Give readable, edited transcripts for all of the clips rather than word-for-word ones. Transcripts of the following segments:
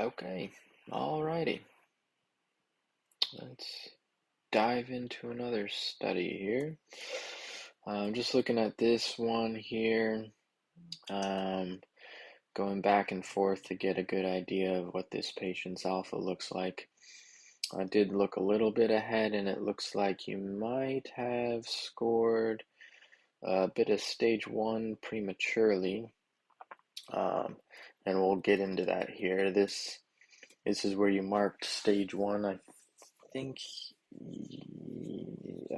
Okay, alrighty. Let's dive into another study here. I'm just looking at this one here, um, going back and forth to get a good idea of what this patient's alpha looks like. I did look a little bit ahead, and it looks like you might have scored a bit of stage 1 prematurely, and we'll get into that here. This is where you marked stage 1. I think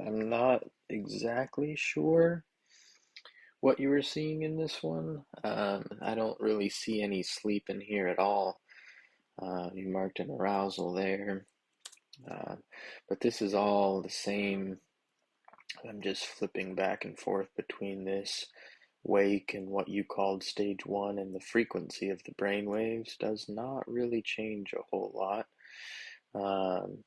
I'm not exactly sure what you were seeing in this one. I don't really see any sleep in here at all. You marked an arousal there, uh, but this is all the same. I'm just flipping back and forth between this wake and what you called stage 1, and the frequency of the brain waves does not really change a whole lot. Um,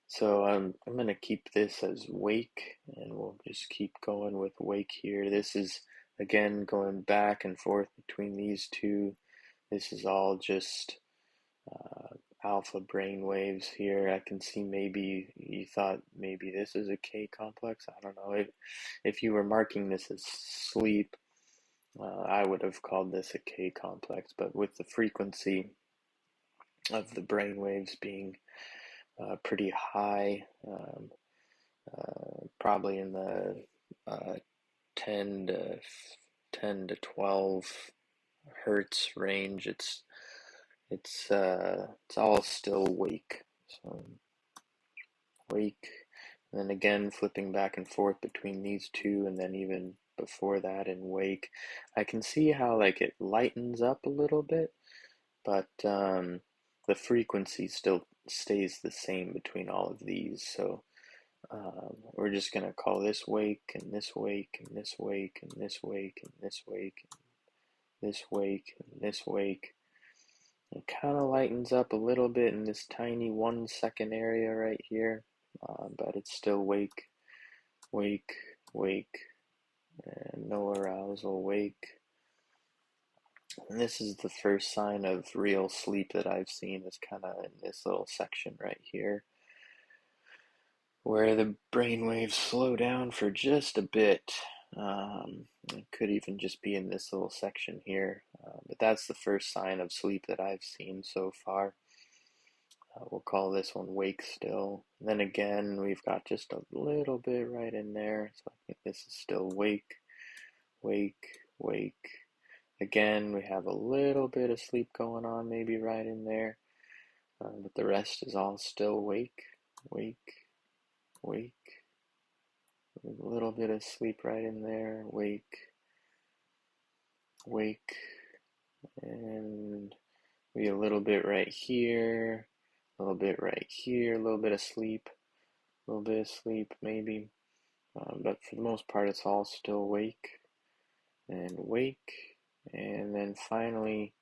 So I'm gonna keep this as wake, and we'll just keep going with wake here. This is again going back and forth between these two. This is all just uh, alpha brain waves here. I can see maybe you thought maybe this is a K complex. I don't know. If you were marking this as sleep, I would have called this a K complex. But with the frequency of the brain waves being pretty high, probably in the uh, 10 to 10 to 12 hertz range. It's all still wake. So wake, and then again flipping back and forth between these two, and then even before that in wake, I can see how like it lightens up a little bit, but the frequency still stays the same between all of these. So we're just going to call this wake, and this wake, and this wake, and this wake, and this wake, and this wake, and this wake. It kind of lightens up a little bit in this tiny 1 second area right here, but it's still wake, wake, wake, and no arousal, wake. And this is the first sign of real sleep that I've seen, is kind of in this little section right here, where the brain waves slow down for just a bit. It could even just be in this little section here, but that's the first sign of sleep that I've seen so far. We'll call this one wake still. And then again, we've got just a little bit right in there, so I think this is still wake, wake, wake. Again, we have a little bit of sleep going on, maybe right in there, but the rest is all still wake, wake, wake. A little bit of sleep right in there, wake, wake, and maybe a little bit right here, a little bit right here, a little bit of sleep, a little bit of sleep maybe, but for the most part it's all still wake and wake, and then finally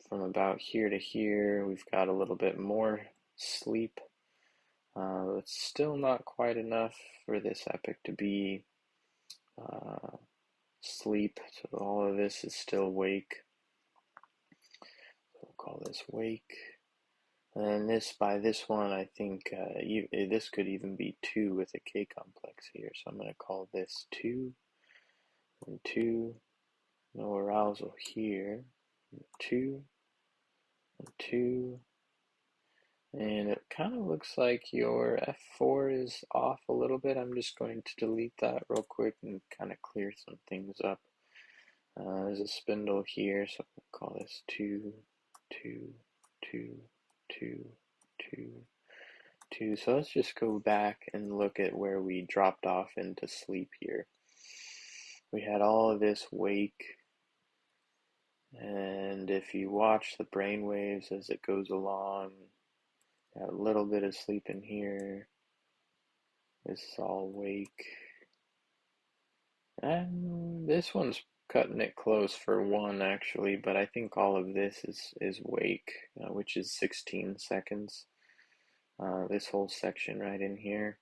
from about here to here we've got a little bit more sleep. It's still not quite enough for this epoch to be sleep, so all of this is still wake. So we'll call this wake. And by this one, I think this could even be 2 with a K complex here. So I'm going to call this 2 and 2. No arousal here. 2 and 2. And it kind of looks like your F4 is off a little bit. I'm just going to delete that real quick and kind of clear some things up. There's a spindle here, so we'll call this 2, 2, 2, 2, 2, 2. So let's just go back and look at where we dropped off into sleep here. We had all of this wake, and if you watch the brain waves as it goes along, a little bit of sleep in here. This is all wake. And this one's cutting it close for 1 actually, but I think all of this is wake, which is 16 seconds. This whole section right in here.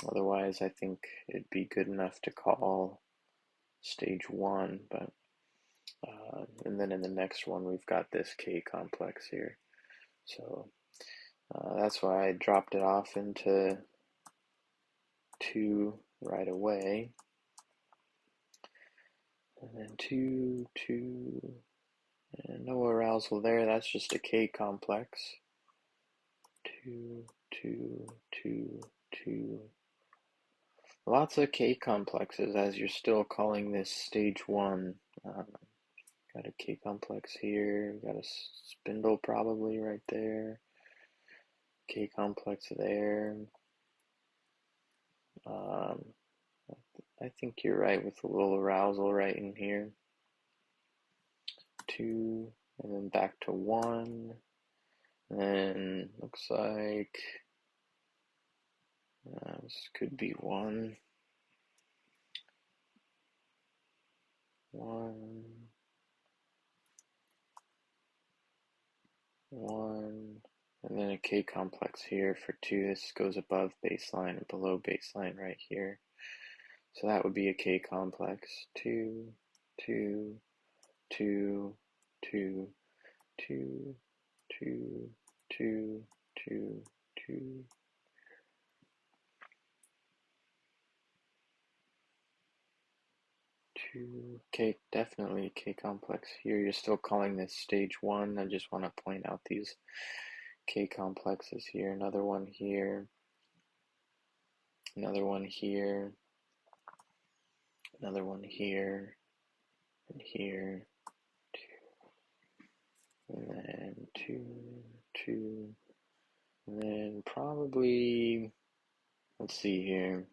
Otherwise, I think it'd be good enough to call stage 1, but And then in the next one, we've got this K complex here. So that's why I dropped it off into 2 right away. And then 2, 2, and no arousal there. That's just a K complex. 2, 2, 2, 2. Lots of K complexes as you're still calling this stage 1. Got a K complex here, got a spindle probably right there, K complex there. Um, I think you're right with a little arousal right in here. 2, and then back to 1. And then looks like this could be 1. 1, 1, and then a K complex here for 2. This goes above baseline and below baseline right here. So that would be a K complex. 2, 2, 2, 2, 2, 2, 2, 2, 2. 2. K, definitely K complex here. You're still calling this stage 1. I just want to point out these K complexes here. Another one here. Another one here. Another one here. And here. 2. And then 2, 2. And then probably, let's see here.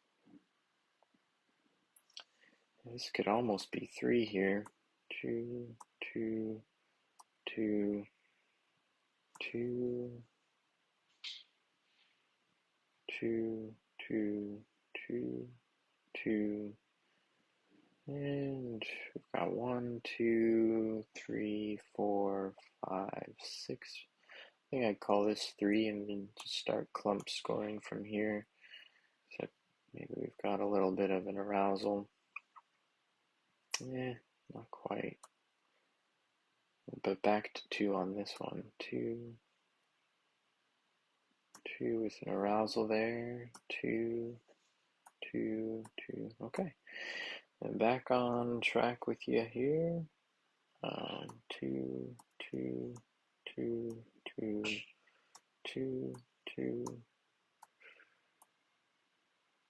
This could almost be 3 here. 2, 2, 2, 2, 2, 2, 2, 2, and we've got 1, 2, 3, 4, 5, 6. I think I'd call this 3 and then just start clump scoring from here. So maybe we've got a little bit of an arousal. Not quite. But back to 2 on this one. 2, 2 with an arousal there. 2, 2, 2. Okay. And back on track with you here. 2, 2, 2, 2, 2, 2.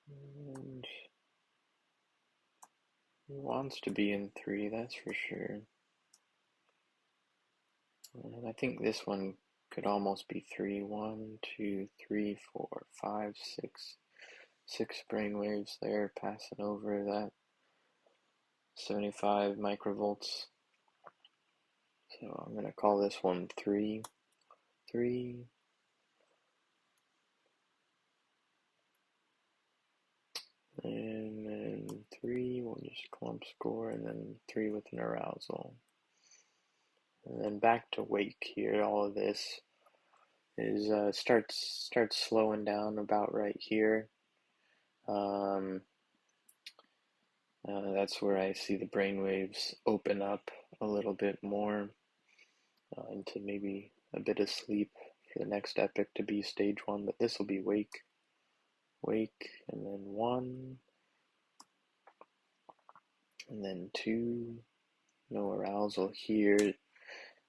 And he wants to be in 3, that's for sure. And I think this one could almost be 3. 1, 2, 3, 4, 5, 6. 6 brainwaves there passing over that 75 microvolts. So I'm going to call this one 3, 3, and then 3, we'll just clump score, and then 3 with an arousal. And then back to wake here. All of this is starts slowing down about right here. That's where I see the brain waves open up a little bit more into maybe a bit of sleep for the next epoch to be stage 1, but this will be wake, wake, and then 1, and then 2, no arousal here.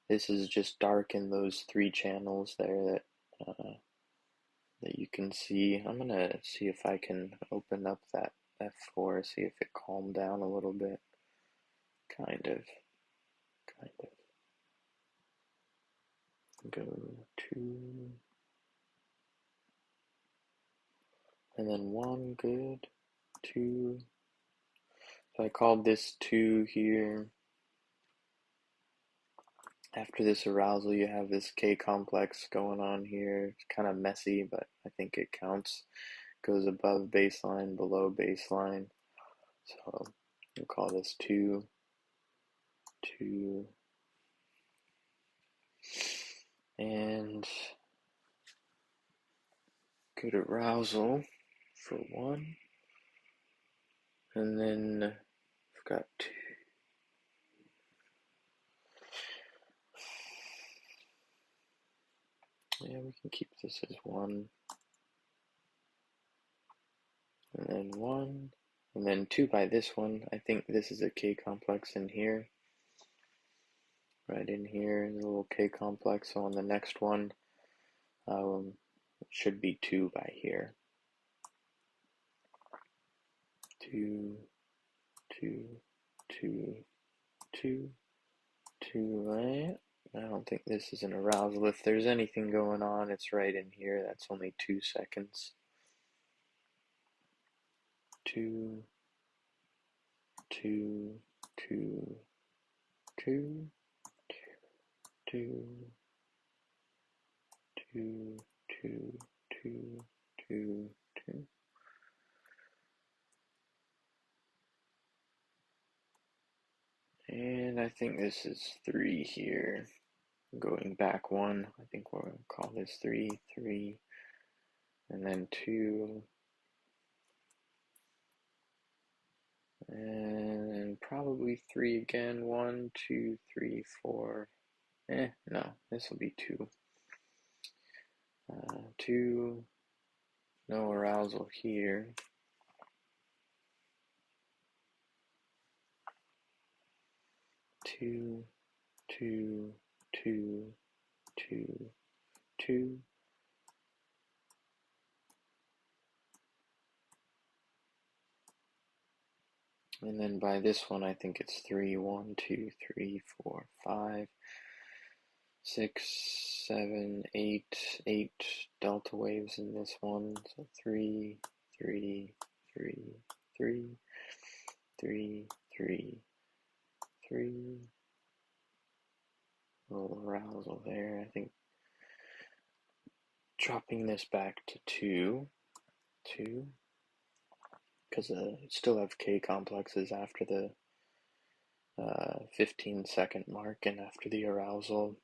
This is just dark in those 3 channels there that you can see. I'm gonna see if I can open up that F4, see if it calmed down a little bit. Kind of. Go 2, and then 1, good. 2. So I called this 2 here. After this arousal, you have this K complex going on here. It's kind of messy, but I think it counts. Goes above baseline, below baseline. So we'll call this 2, 2, and good arousal for 1. And then we've got 2. Yeah, we can keep this as 1, and then 1, and then 2 by this one. I think this is a K-complex in here. Right in here is a little K-complex, so on the next one, it should be 2 by here. 2, 2, 2, 2, 2, right? I don't think this is an arousal. If there's anything going on, it's right in here. That's only 2 seconds. 2, 2, 2, 2, 2, 2, 2, 2, 2, 2. And I think this is 3 here. Going back 1, I think we'll call this 3, 3, and then 2, and probably 3 again. 1, 2, 3, 4. No, this will be 2. 2, no arousal here. 2, 2, 2, 2, 2. And then by this one, I think it's 3, 1, 2, 3, 4, 5, 6, 7, 8, 8 delta waves in this one. So 3, 3, 3, 3, 3, 3, 3. A little arousal there. I think dropping this back to 2, 2, because still have K complexes after the 15-second mark and after the arousal,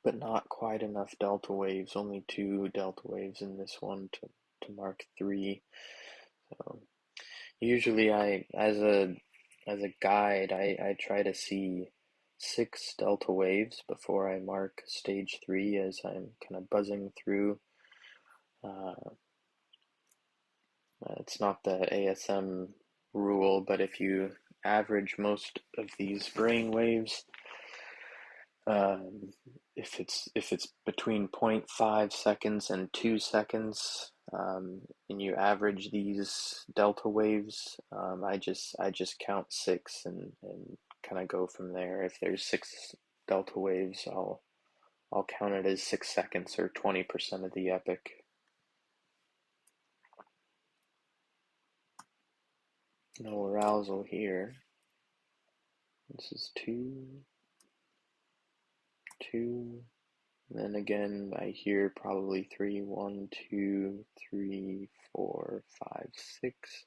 but not quite enough delta waves, only 2 delta waves in this one to mark 3. So usually as a guide, I try to see 6 delta waves before I mark stage 3 as I'm kind of buzzing through. It's not the ASM rule, but if you average most of these brain waves, um, if it's between 0.5 seconds and 2 seconds, and you average these delta waves, I just count 6 and kind of go from there. If there's 6 delta waves, I'll count it as 6 seconds or 20% of the epoch. No arousal here. This is 2, 2. And then again, I hear probably 3, 1, 2, 3, 4, 5, 6,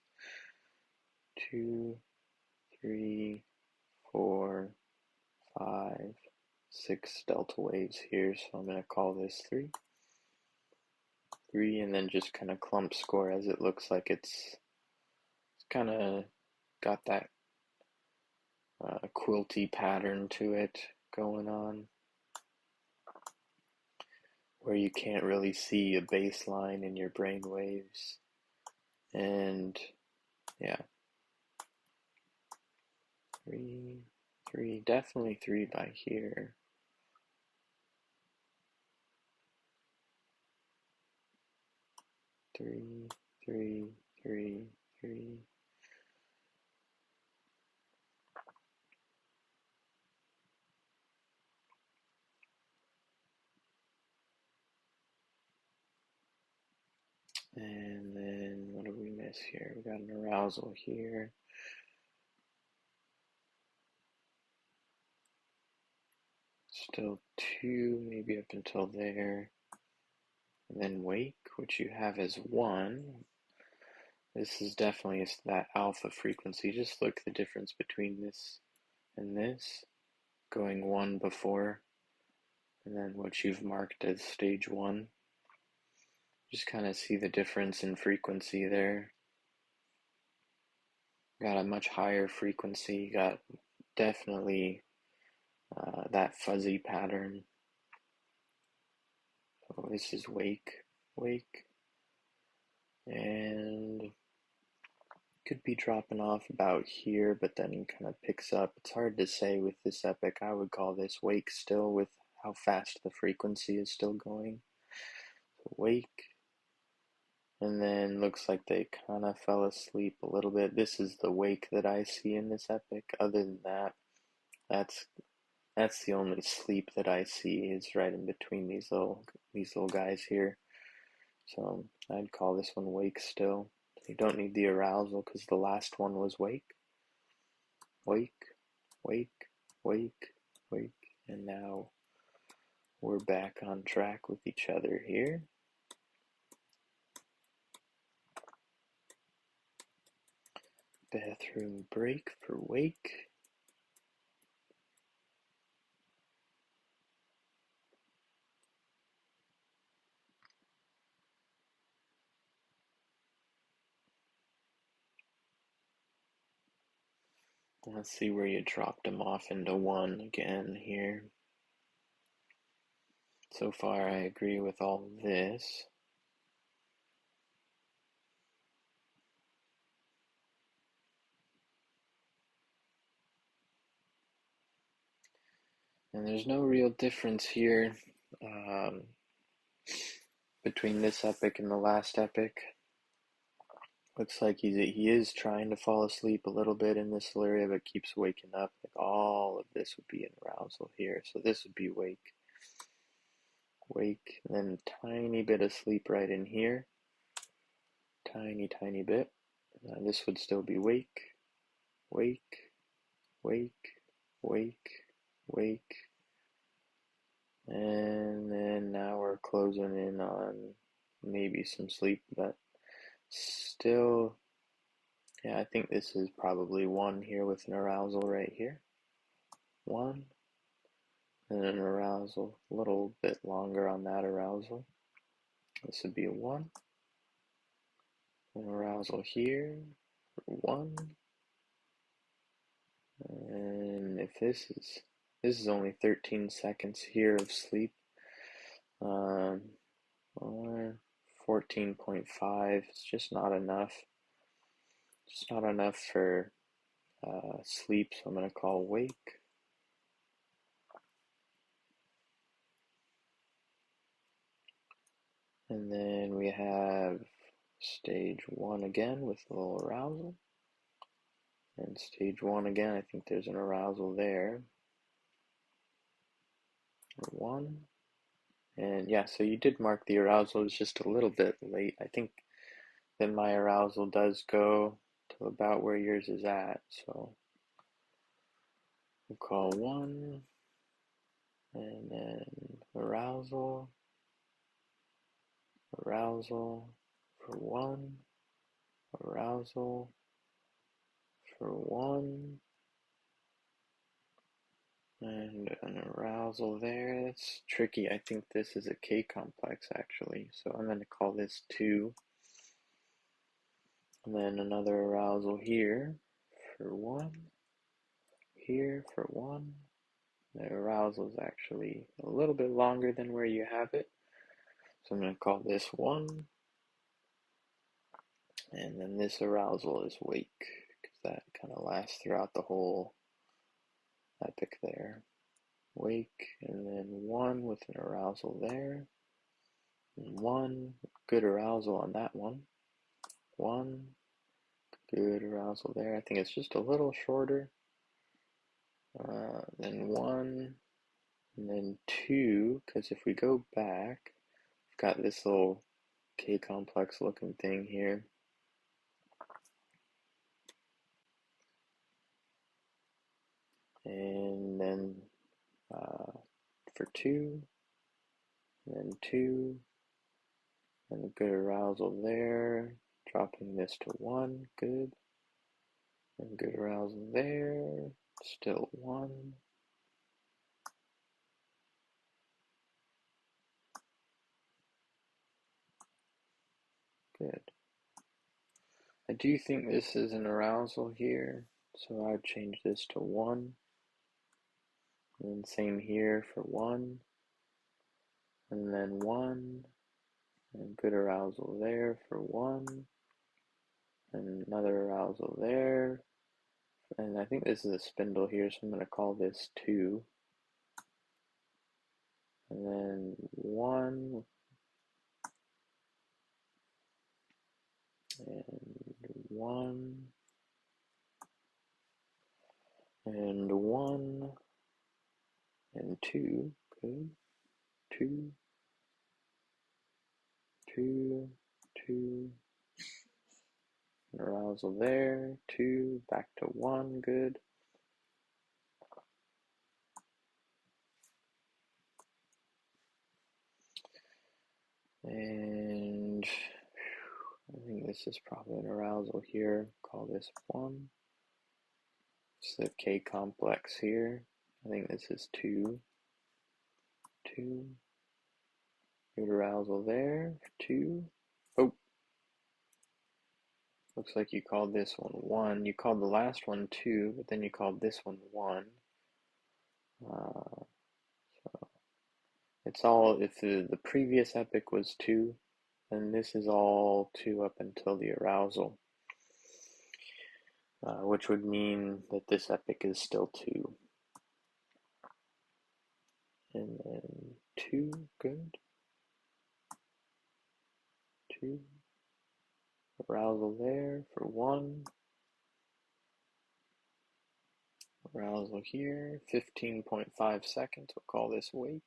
2, 3, 4, 5, 6 delta waves here. So I'm going to call this 3, 3, and then just kind of clump score as it looks like it's kind of got that quilty pattern to it going on, where you can't really see a baseline in your brain waves. And yeah, 3, 3, definitely 3 by here. 3, 3, 3, 3. And then what do we miss here? We got an arousal here. Still 2, maybe up until there. And then wake, which you have as 1. This is definitely that alpha frequency. Just look at the difference between this and this. Going 1 before, and then what you've marked as stage 1. Just kind of see the difference in frequency there. Got a much higher frequency, got definitely that fuzzy pattern. Oh, this is wake, wake, and could be dropping off about here, but then kind of picks up. It's hard to say with this epic. I would call this wake still with how fast the frequency is still going. So wake, and then looks like they kind of fell asleep a little bit. This is the wake that I see in this epic. Other than that, that's that's the only sleep that I see is right in between these little guys here. So I'd call this one wake still. You don't need the arousal because the last one was wake, wake, wake, wake, wake, and now we're back on track with each other here. Bathroom break for wake. Let's see where you dropped him off into one again here. So far I agree with all this. And there's no real difference here between this epic and the last epic. Looks like he is trying to fall asleep a little bit in this area, but keeps waking up. Like all of this would be an arousal here. So this would be wake, wake, and then a tiny bit of sleep right in here. Tiny, tiny bit. And this would still be wake, wake, wake, wake, wake. And then now we're closing in on maybe some sleep, but still, yeah, I think this is probably one here with an arousal right here. One, and an arousal, a little bit longer on that arousal. This would be a one, an arousal here, one, and if this is only 13 seconds here of sleep, or 14.5, it's just not enough. Just not enough for sleep, so I'm going to call wake. And then we have stage one again with a little arousal. And stage one again, I think there's an arousal there. One. And yeah, so you did mark the arousal, it's just a little bit late. I think that my arousal does go to about where yours is at. So we'll call one, and then arousal, arousal for one, arousal for one, and an arousal there. It's tricky. I think this is a K complex actually. So I'm going to call this two. And then another arousal here for one. Here for one. The arousal is actually a little bit longer than where you have it. So I'm going to call this one. And then this arousal is wake, because that kind of lasts throughout the whole epic there. Wake, and then one with an arousal there. And one, good arousal on that one. One, good arousal there. I think it's just a little shorter. Then one, and then two, because if we go back, we've got this little K complex looking thing here. And then for two, and then two, and a good arousal there, dropping this to one, good, and good arousal there, still one, good. I do think this is an arousal here, so I'd change this to one, and then same here for one, and then 1, and good arousal there for 1, and another arousal there, and I think this is a spindle here, so I'm going to call this 2, and then 1, and 1, and 1, and 2, good, 2, 2, 2, an arousal there, 2, back to 1, good, and I think this is probably an arousal here, call this 1, it's the K complex here, I think this is 2, 2, good arousal there, 2, oh, looks like you called this one 1, you called the last one 2, but then you called this one 1, so it's all, if the previous epoch was 2, then this is all 2 up until the arousal, which would mean that this epoch is still 2. And then 2, good, 2, arousal there for 1, arousal here, 15.5 seconds, we'll call this wake,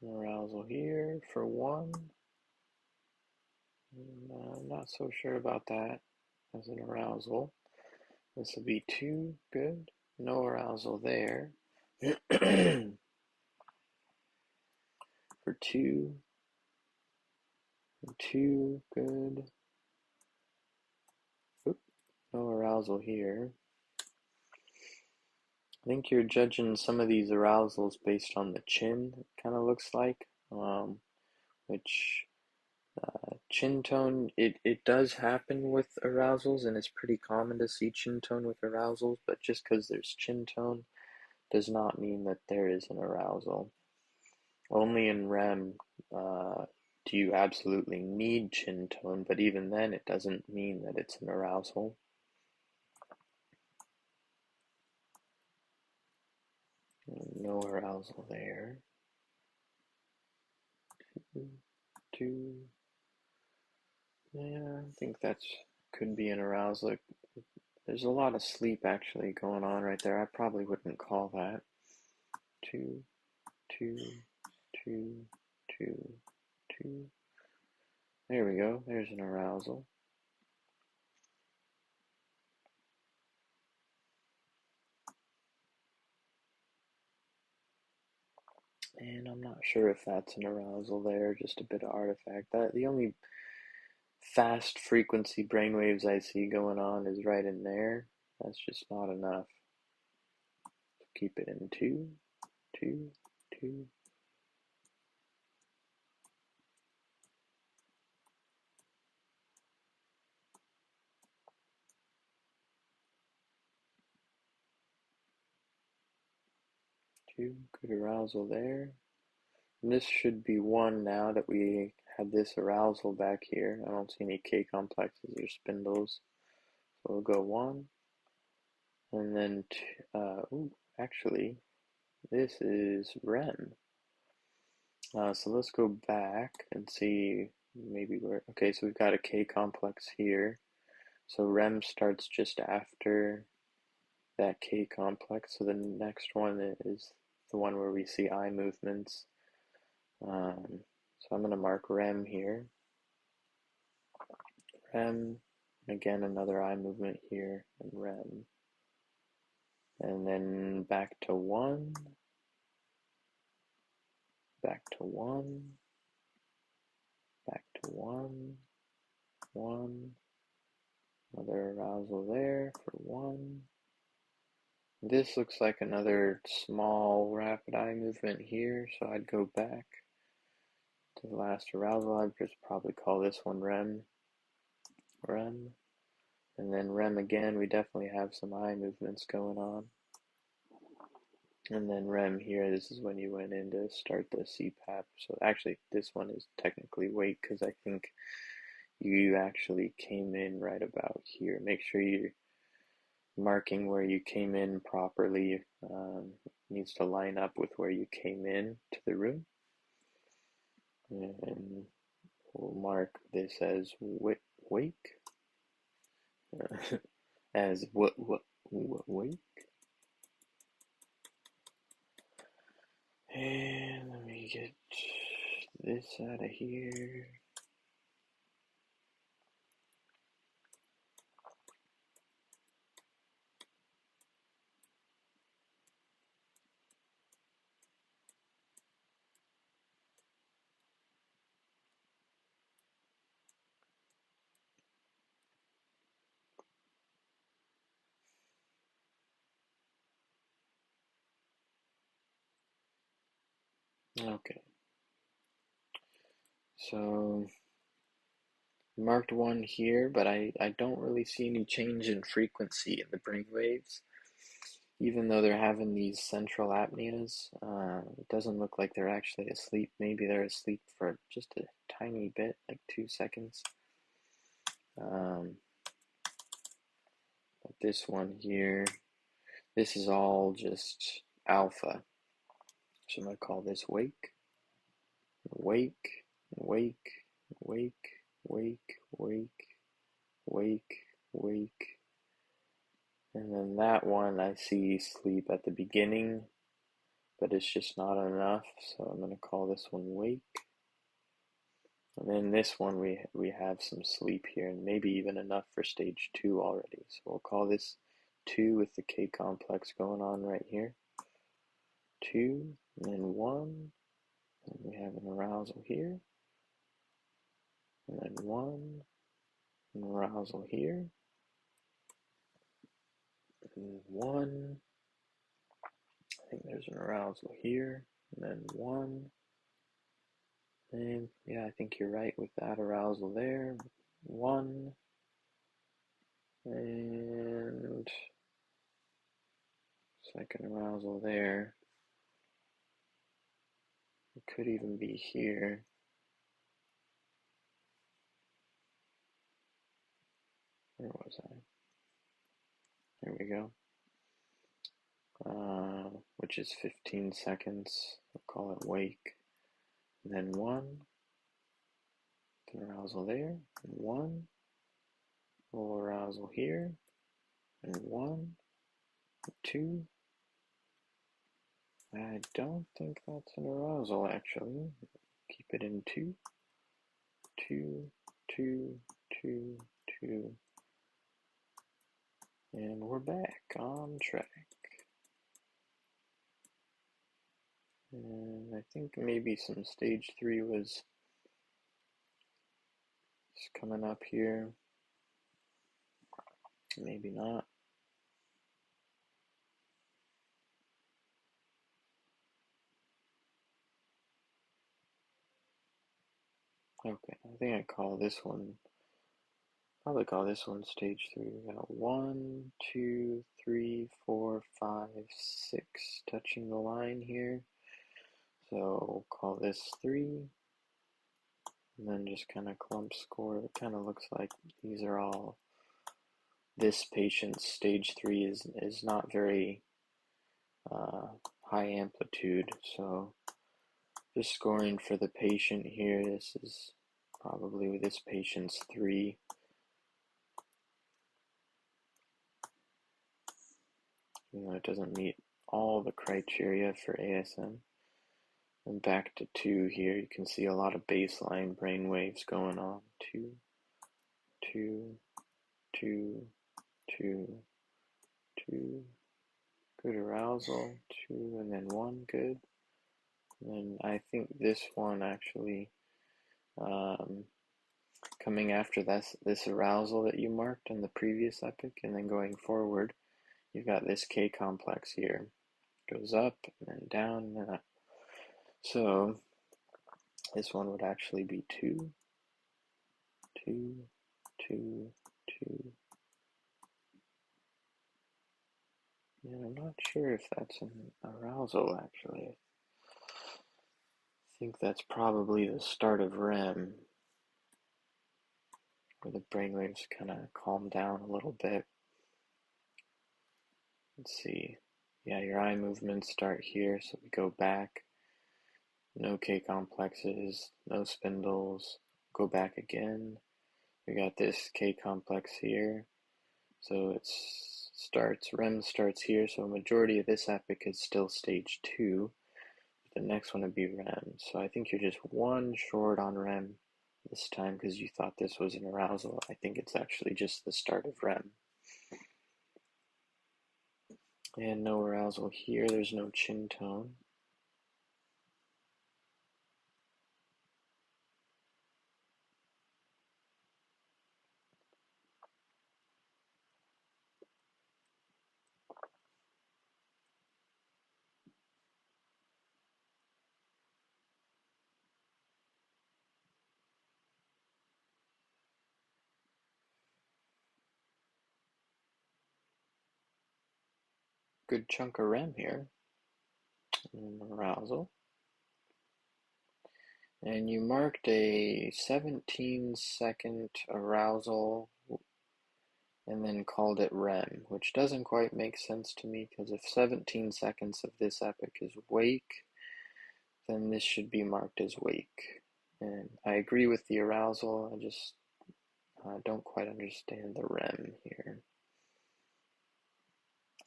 arousal here for 1, I'm not so sure about that as an arousal, this will be 2, good, no arousal there, for 2, 2, good, oop, no arousal here. I think you're judging some of these arousals based on the chin, it kind of looks like, which chin tone, it does happen with arousals, and it's pretty common to see chin tone with arousals, but just because there's chin tone does not mean that there is an arousal. Only in REM do you absolutely need chin tone, but even then it doesn't mean that it's an arousal. No arousal there. 2, yeah, I think that's could be an arousal. There's a lot of sleep actually going on right there. I probably wouldn't call that. 2, 2, 2, 2, 2. There we go. There's an arousal. And I'm not sure if that's an arousal there, just a bit of artifact. The only fast frequency brainwaves I see going on is right in there. That's just not enough. Keep it in 2, 2, 2. Good arousal there. And this should be 1 now that we had this arousal back here. I don't see any K complexes or spindles. So we'll go 1. And then, ooh, actually, this is REM. So let's go back and see maybe where, okay, so we've got a K complex here. So REM starts just after that K complex. So the next one is the one where we see eye movements. So I'm going to mark REM here. REM, again another eye movement here, and REM. And then back to 1, back to 1, back to 1, 1, another arousal there for 1. This looks like another small rapid eye movement here, so I'd go back to the last arousal. I'd just probably call this one REM, REM, and then REM again. We definitely have some eye movements going on. And then REM here, this is when you went in to start the CPAP. So actually, this one is technically wake because I think you actually came in right about here. Make sure you're marking where you came in properly. Needs to line up with where you came in to the room. And we'll mark this as wake. As what wake. And let me get this out of here. Okay, so marked one here, but I don't really see any change in frequency in the brain waves. Even though they're having these central apneas, it doesn't look like they're actually asleep. Maybe they're asleep for just a tiny bit, like 2 seconds. But this one here, this is all just alpha. So I'm going to call this wake, wake, wake, wake, wake, wake, wake, wake. And then that one I see sleep at the beginning, but it's just not enough. So I'm going to call this one wake. And then this one we have some sleep here, and maybe even enough for stage 2 already. So we'll call this 2 with the K complex going on right here. 2, and then 1, and we have an arousal here. And then 1, an arousal here. And 1, I think there's an arousal here. And then 1, and yeah, I think you're right with that arousal there. 1, and second arousal there. It could even be here. Where was I? There we go. Which is 15 seconds. We'll call it wake. And then 1, arousal there, and 1, little arousal here, and 1, 2. I don't think that's an arousal actually. Keep it in 2, 2, 2, 2, 2. And we're back on track. And I think maybe some stage 3 was coming up here. Maybe not. Okay, I think I call this one, probably call this one stage 3. We got 1, 2, 3, 4, 5, 6 touching the line here. So we'll call this 3, and then just kind of clump score. It kind of looks like these are all, this patient's stage 3 is not very high amplitude. So just scoring for the patient here, this is probably with this patient's 3. You know, it doesn't meet all the criteria for ASM. And back to 2 here, you can see a lot of baseline brain waves going on. 2, 2, 2, 2, 2. Good arousal. 2, and then 1. Good. And then I think this one actually, coming after this arousal that you marked in the previous epic, and then going forward, you've got this K complex here. Goes up, and then down, and then up. So this one would actually be 2, 2, 2, 2, And I'm not sure if that's an arousal actually. I think that's probably the start of REM, where the brainwaves kind of calm down a little bit. Let's see. Yeah, your eye movements start here, so we go back. No K complexes, no spindles. Go back again. We got this K complex here. So it starts, REM starts here, so a majority of this epoch is still stage 2. The next one would be REM. So I think you're just one short on REM this time because you thought this was an arousal. I think it's actually just the start of REM. And no arousal here, there's no chin tone. Good chunk of REM here. And arousal. And you marked a 17-second arousal and then called it REM, which doesn't quite make sense to me because if 17 seconds of this epoch is wake, then this should be marked as wake. And I agree with the arousal, I just don't quite understand the REM here.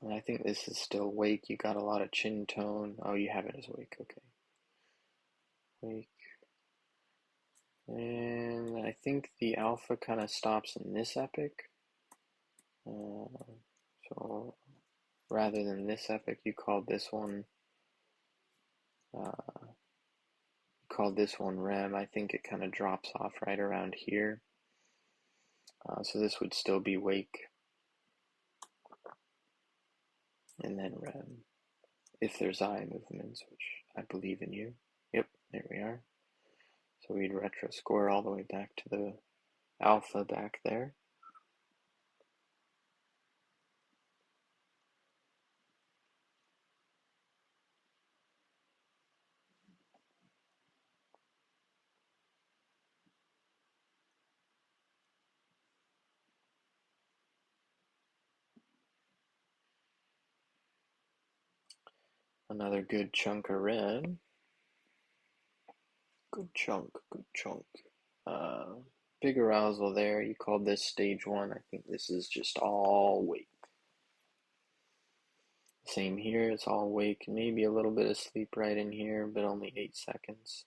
And I think this is still wake. You got a lot of chin tone. Oh, you have it as wake, okay. Wake. And I think the alpha kind of stops in this epoch. So rather than this epoch, you called this one REM. I think it kind of drops off right around here. So this would still be wake. And then REM. If there's eye movements, which I believe in you. Yep, there we are. So we'd retro score all the way back to the alpha back there. Another good chunk of REM. Good chunk, good chunk. Big arousal there. You called this stage 1. I think this is just all wake. Same here, it's all wake. Maybe a little bit of sleep right in here, but only 8 seconds.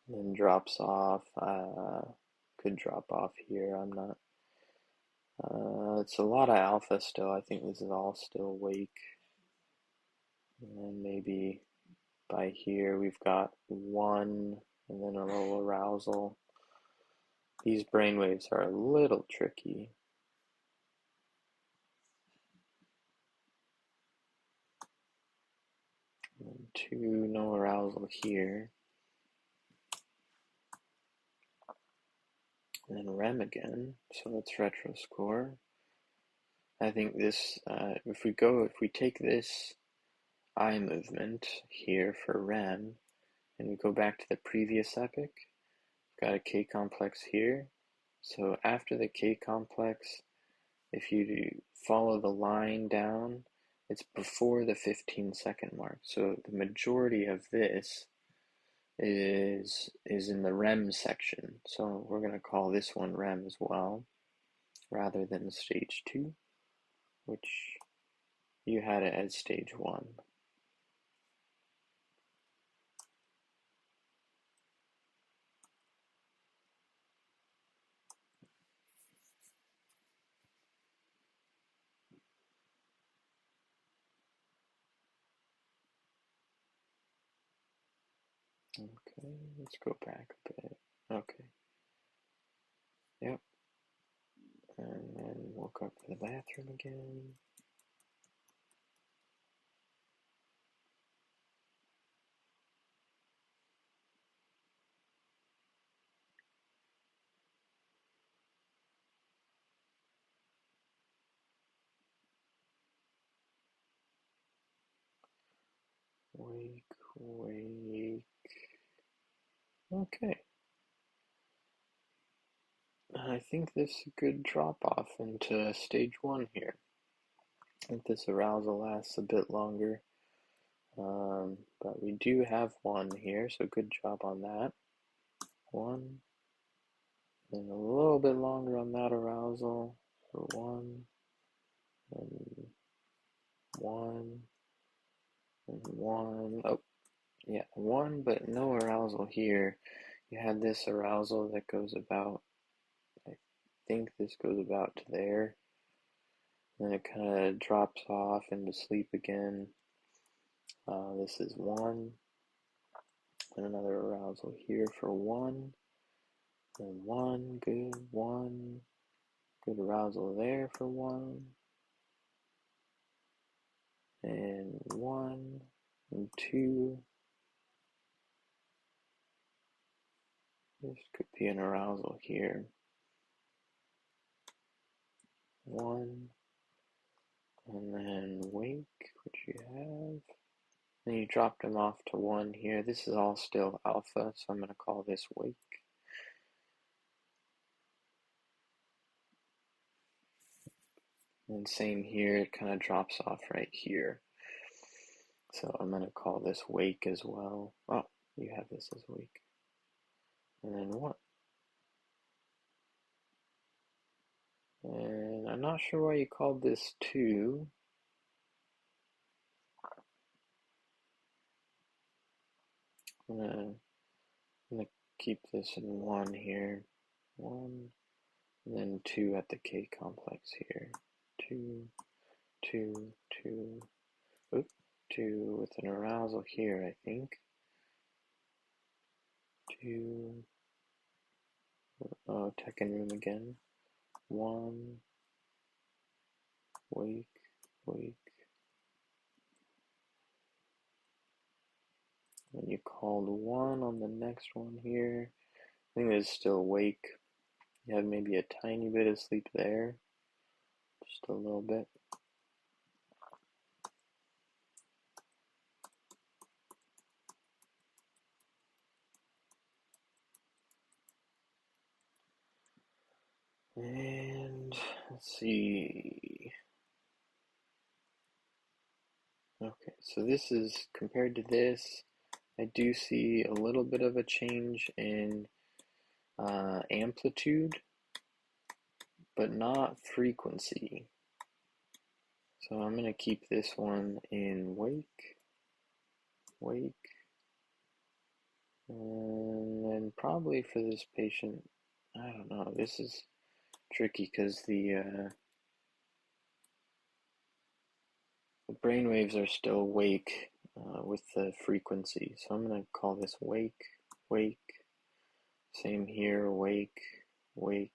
And then drops off. Could drop off here. I'm not. It's a lot of alpha still. I think this is all still wake. And then maybe by here we've got 1 and then a little arousal. These brainwaves are a little tricky. And then 2, no arousal here. And then REM again, so let's retro score. I think this, if we take this eye movement here for REM, and we go back to the previous epoch, got a K complex here. So after the K complex, if you follow the line down, it's before the 15-second mark. So the majority of this is in the REM section. So we're going to call this one REM as well, rather than stage 2, which you had it as stage 1. Okay, let's go back a bit. Okay. Yep. And then woke up for the bathroom again. wake, wake. Okay. I think this is a good drop off into stage one here. I think this arousal lasts a bit longer, but we do have one here, so good job on that. One, and a little bit longer on that arousal. So one, and one, and one. Oh, yeah, one, but no arousal here. You had this arousal that goes about, I think this goes about to there. Then it kind of drops off into sleep again. This is one, and another arousal here for one, and one, good arousal there for one, and one, and two. This could be an arousal here. One, and then wake, which you have. Then you dropped them off to one here. This is all still alpha, so I'm going to call this wake. And same here, it kind of drops off right here. So I'm going to call this wake as well. Oh, you have this as wake. And then one. And I'm not sure why you called this two. I'm gonna keep this in one here. One, and then two at the K complex here. Two, two, two. Oop, two with an arousal here, I think. Two. Oh, Tekken room again. One. Wake, wake. And you called one on the next one here. I think it's still wake. You have maybe a tiny bit of sleep there. Just a little bit. And let's see. Okay, so this is compared to this. I do see a little bit of a change in amplitude, but not frequency. So I'm going to keep this one in wake, wake, and then probably for this patient, I don't know, this is tricky because the brain waves are still wake with the frequency. So I'm going to call this wake, wake, same here, wake, wake.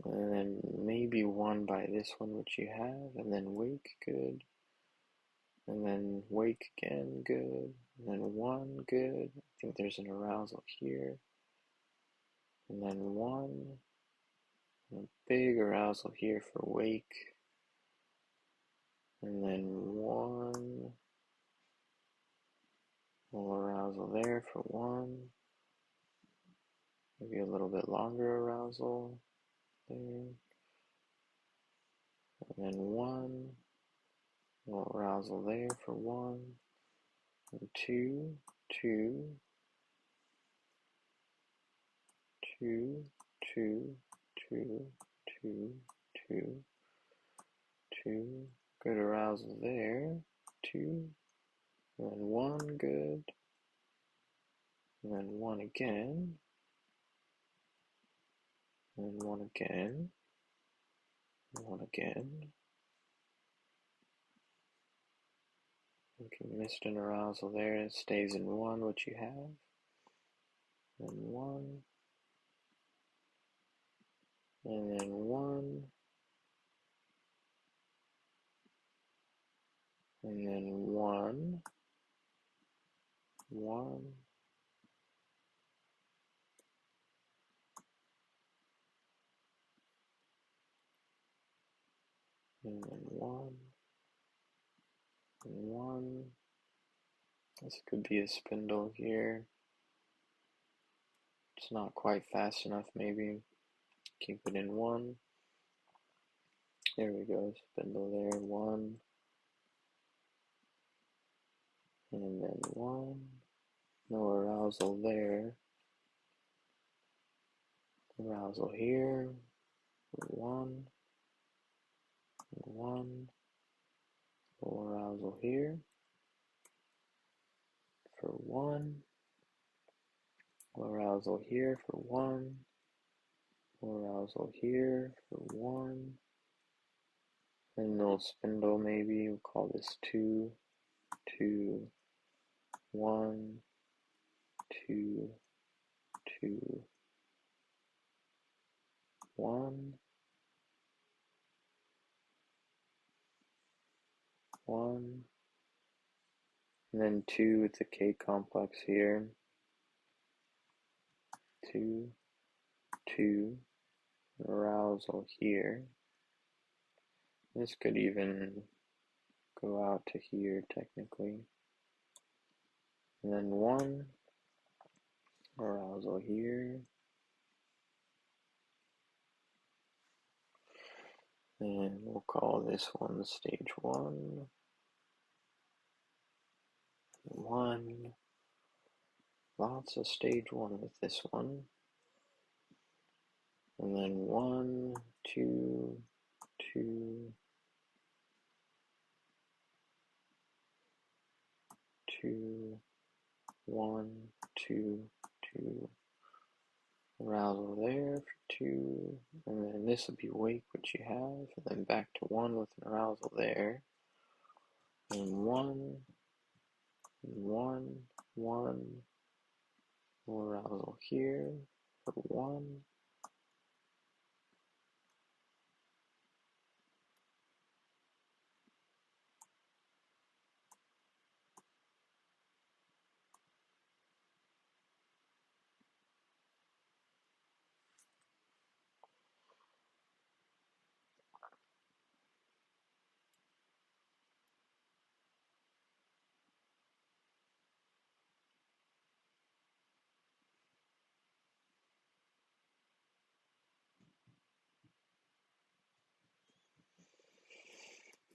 And then maybe one by this one, which you have, and then wake, good. And then wake again, good. And then one, good. I think there's an arousal here. And then one, and a big arousal here for wake. And then one, little arousal there for one. Maybe a little bit longer arousal there. And then one, little arousal there for one. And two, two, two, two, two, two, two, two. Good arousal there. Two, and then one, good. And then one again. And one again. And one again. Okay, missed an arousal there. It stays in one, which you have. And one. And then one. And then one. One. And then one. And one. This could be a spindle here. It's not quite fast enough, maybe. Keep it in one. There we go, spindle there, one. And then one. No arousal there. Arousal here. One. One. No arousal here. For one. Arousal here for one. Arousal here for one. And no spindle maybe. We'll call this 2, 2, 1, 2, 2, 1, 1. And then 2 with the K complex here. 2, 2. Arousal here. This could even go out to here technically. And then 1. Arousal here. And we'll call this one stage 1. 1. Lots of stage 1 with this one. And then 1, 2, 2, 2, 1, 2, 2. Arousal there for 2. And then this will be wake, which you have. And then back to 1 with an arousal there. And 1, 1, 1. Arousal here for 1.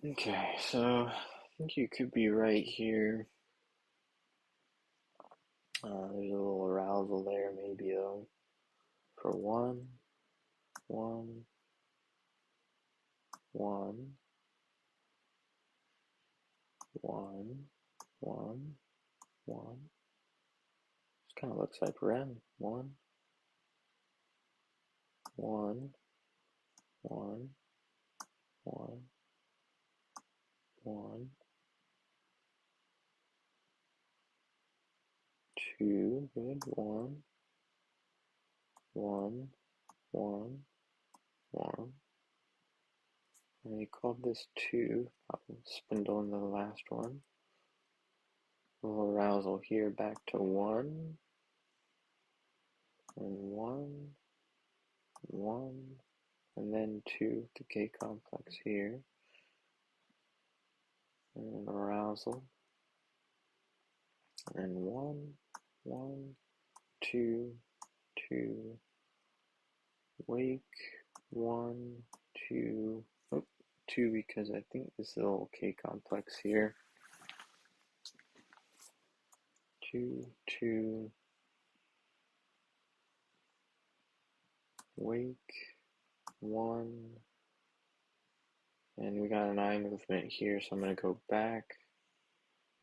Okay, so I think you could be right here. There's a little arousal there, maybe though. For 1, 1, 1, 1, 1, 1. This kind of looks like REM. 1, 1, 1, 1, 1, 2. Good. 1, 1, 1, 1. And we called this 2. I'll spindle in the last one. A little arousal here, back to 1, and 1, 1, and then 2, the K complex here, and arousal, and 1, 1, 2, 2, wake, 1, 2, oh, 2 because I think this little K complex here, 2, 2, wake, 1, and we got an eye movement here, so I'm going to go back.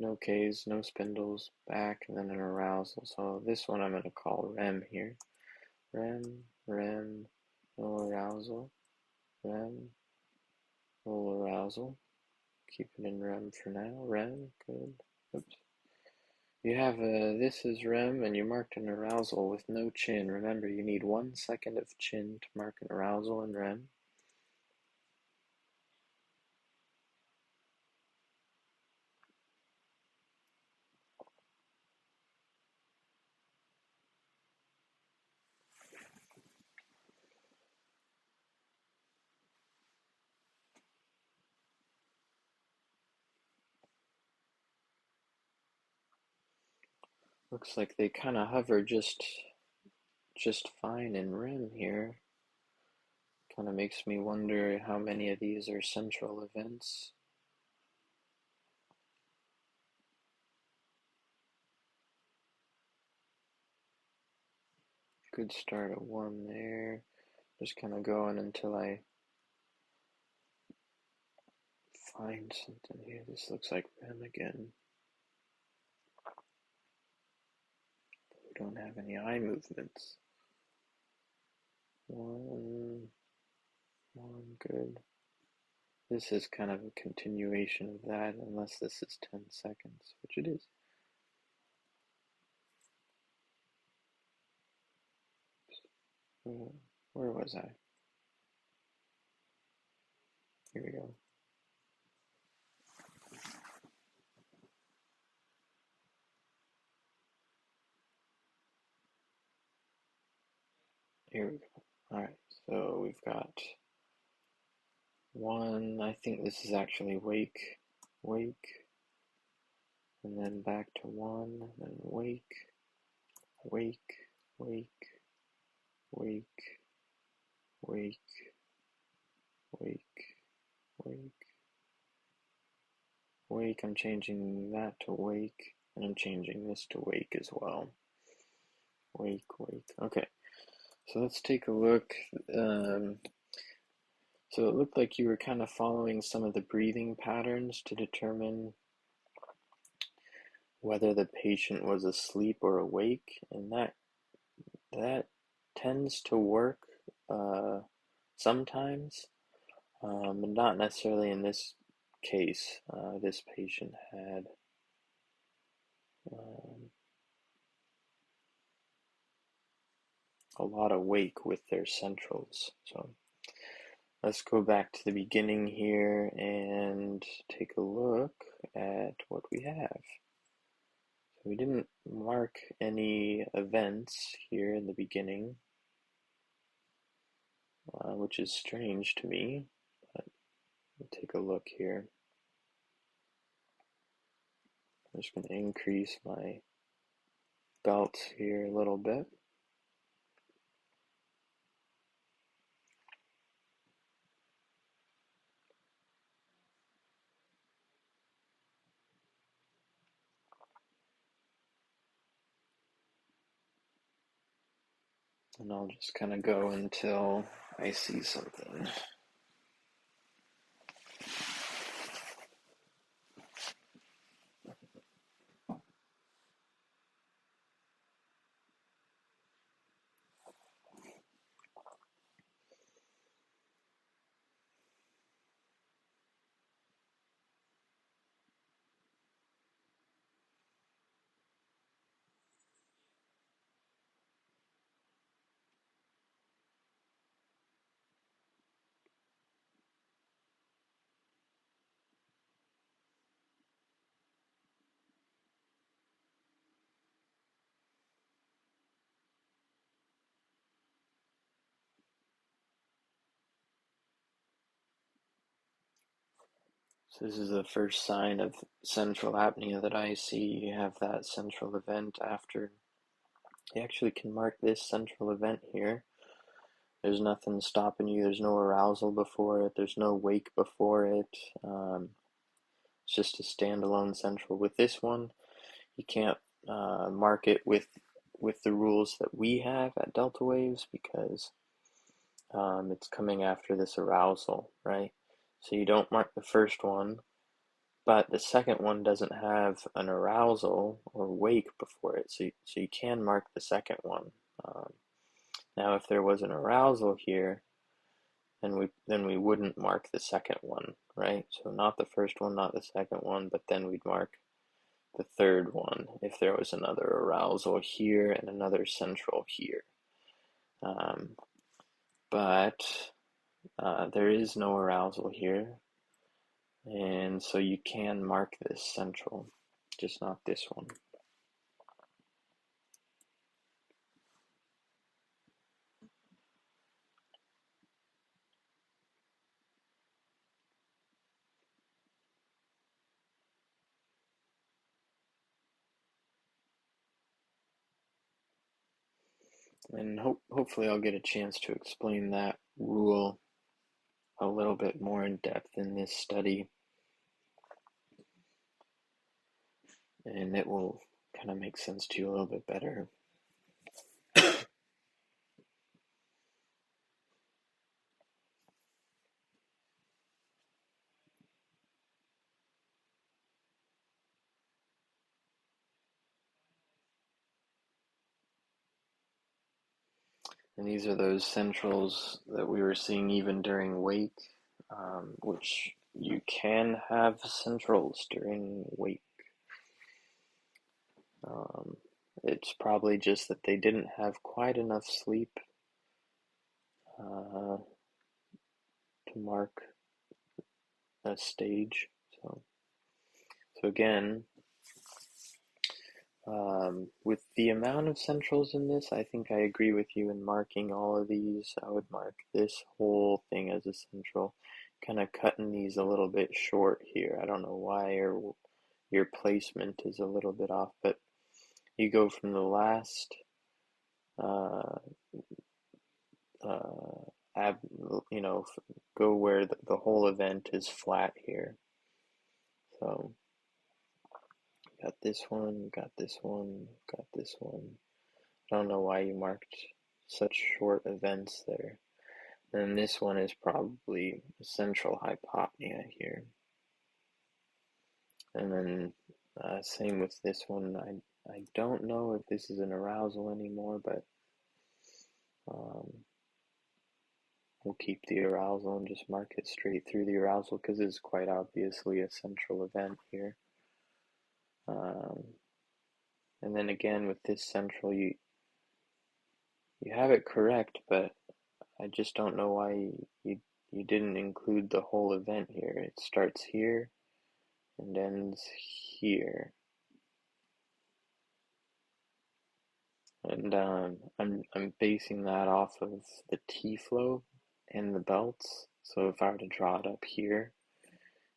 No Ks, no spindles, back, and then an arousal. So this one I'm going to call REM here. REM, REM, no arousal, REM, no arousal. Keep it in REM for now. REM, good. Oops. You have this is REM, and you marked an arousal with no chin. Remember, you need 1 second of chin to mark an arousal in REM. Looks like they kind of hover just fine in REM here. Kind of makes me wonder how many of these are central events. Good start at 1 there. Just kind of going until I find something here. This looks like REM again. We don't have any eye movements. One, good. This is kind of a continuation of that, unless this is 10 seconds, which it is. Where was I? Here we go. Here we go. All right, so we've got 1. I think this is actually wake, and then back to 1, and then wake, wake, wake, wake, wake, wake, wake. I'm changing that to wake, and I'm changing this to wake as well. Wake. Okay, so let's take a look. So it looked like you were kind of following some of the breathing patterns to determine whether the patient was asleep or awake, and that tends to work sometimes, but not necessarily in this case. This patient had a lot of wake with their centrals. So let's go back to the beginning here and take a look at what we have. So we didn't mark any events here in the beginning, which is strange to me, but we'll take a look here. I'm just going to increase my belts here a little bit. And I'll just kind of go until I see something. So this is the first sign of central apnea that I see. You have that central event after. You actually can mark this central event here. There's nothing stopping you. There's no arousal before it. There's no wake before it. It's just a standalone central. With this one, you can't mark it with the rules that we have at Delta Waves because it's coming after this arousal, right? So you don't mark the first one, but the second one doesn't have an arousal or wake before it, so you can mark the second one. Now, if there was an arousal here, then we wouldn't mark the second one, right? So not the first one, not the second one, but then we'd mark the third one if there was another arousal here and another central here. But there is no arousal here, and so you can mark this central, just not this one. And hopefully I'll get a chance to explain that rule a little bit more in depth in this study, and it will kind of make sense to you a little bit better. And these are those centrals that we were seeing even during wake, which you can have centrals during wake. Um, it's probably just that they didn't have quite enough sleep uh, to mark a stage. So again, with the amount of centrals in this, I think I agree with you in marking all of these. I would mark this whole thing as a central, kind of cutting these a little bit short here. I don't know why your placement is a little bit off, but you go from the last uh, uh, ab, you know, go where the whole event is flat here. So got this one, got this one, got this one. I don't know why you marked such short events there. And this one is probably central hypopnea here. And then same with this one. I don't know if this is an arousal anymore, but um, we'll keep the arousal and just mark it straight through the arousal because it's quite obviously a central event here. Um, and then again with this central, you have it correct, but I just don't know why you didn't include the whole event here. It starts here and ends here. And I'm basing that off of the T flow and the belts. So if I were to draw it up here,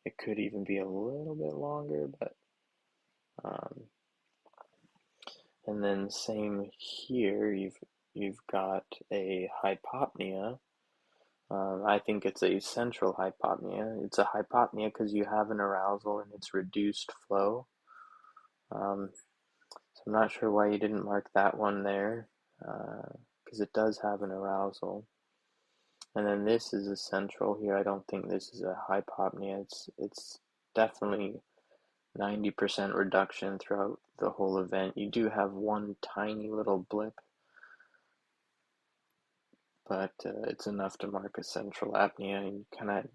it could even be a little bit longer, but um, and then same here, you've got a hypopnea. I think it's a central hypopnea. It's a hypopnea because you have an arousal and it's reduced flow. So I'm not sure why you didn't mark that one there, because it does have an arousal. And then this is a central here. I don't think this is a hypopnea. It's definitely 90% reduction throughout the whole event. You do have one tiny little blip, but it's enough to mark a central apnea. And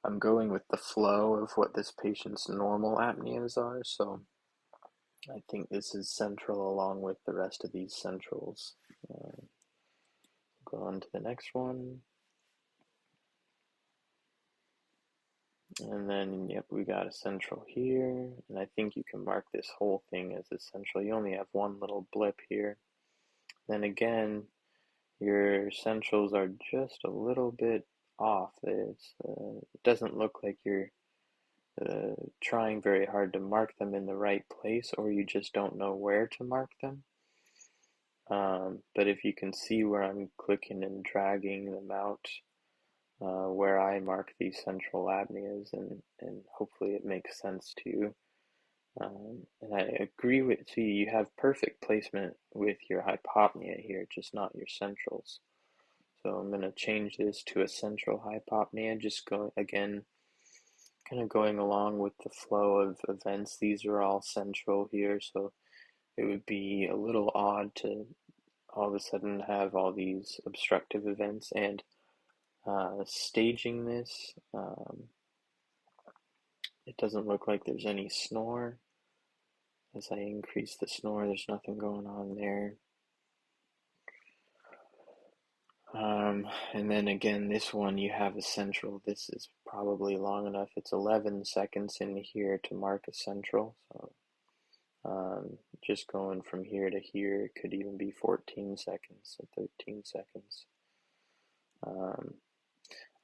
I'm going with the flow of what this patient's normal apneas are, so I think this is central along with the rest of these centrals. Go on to the next one. And then, yep, we got a central here. And I think you can mark this whole thing as a central. You only have one little blip here. Then again, your centrals are just a little bit off. It doesn't look like you're trying very hard to mark them in the right place, or you just don't know where to mark them. But if you can see where I'm clicking and dragging them out, where I mark these central apneas, and hopefully it makes sense to you. And I agree with, see, you have perfect placement with your hypopnea here, just not your centrals. So I'm going to change this to a central hypopnea, just go again, kind of going along with the flow of events. These are all central here, so it would be a little odd to all of a sudden have all these obstructive events and staging this. It doesn't look like there's any snore. As I increase the snore, there's nothing going on there. And then again, this one you have a central. This is probably long enough. It's 11 seconds in here to mark a central. So just going from here to here, it could even be 14 seconds or 13 seconds.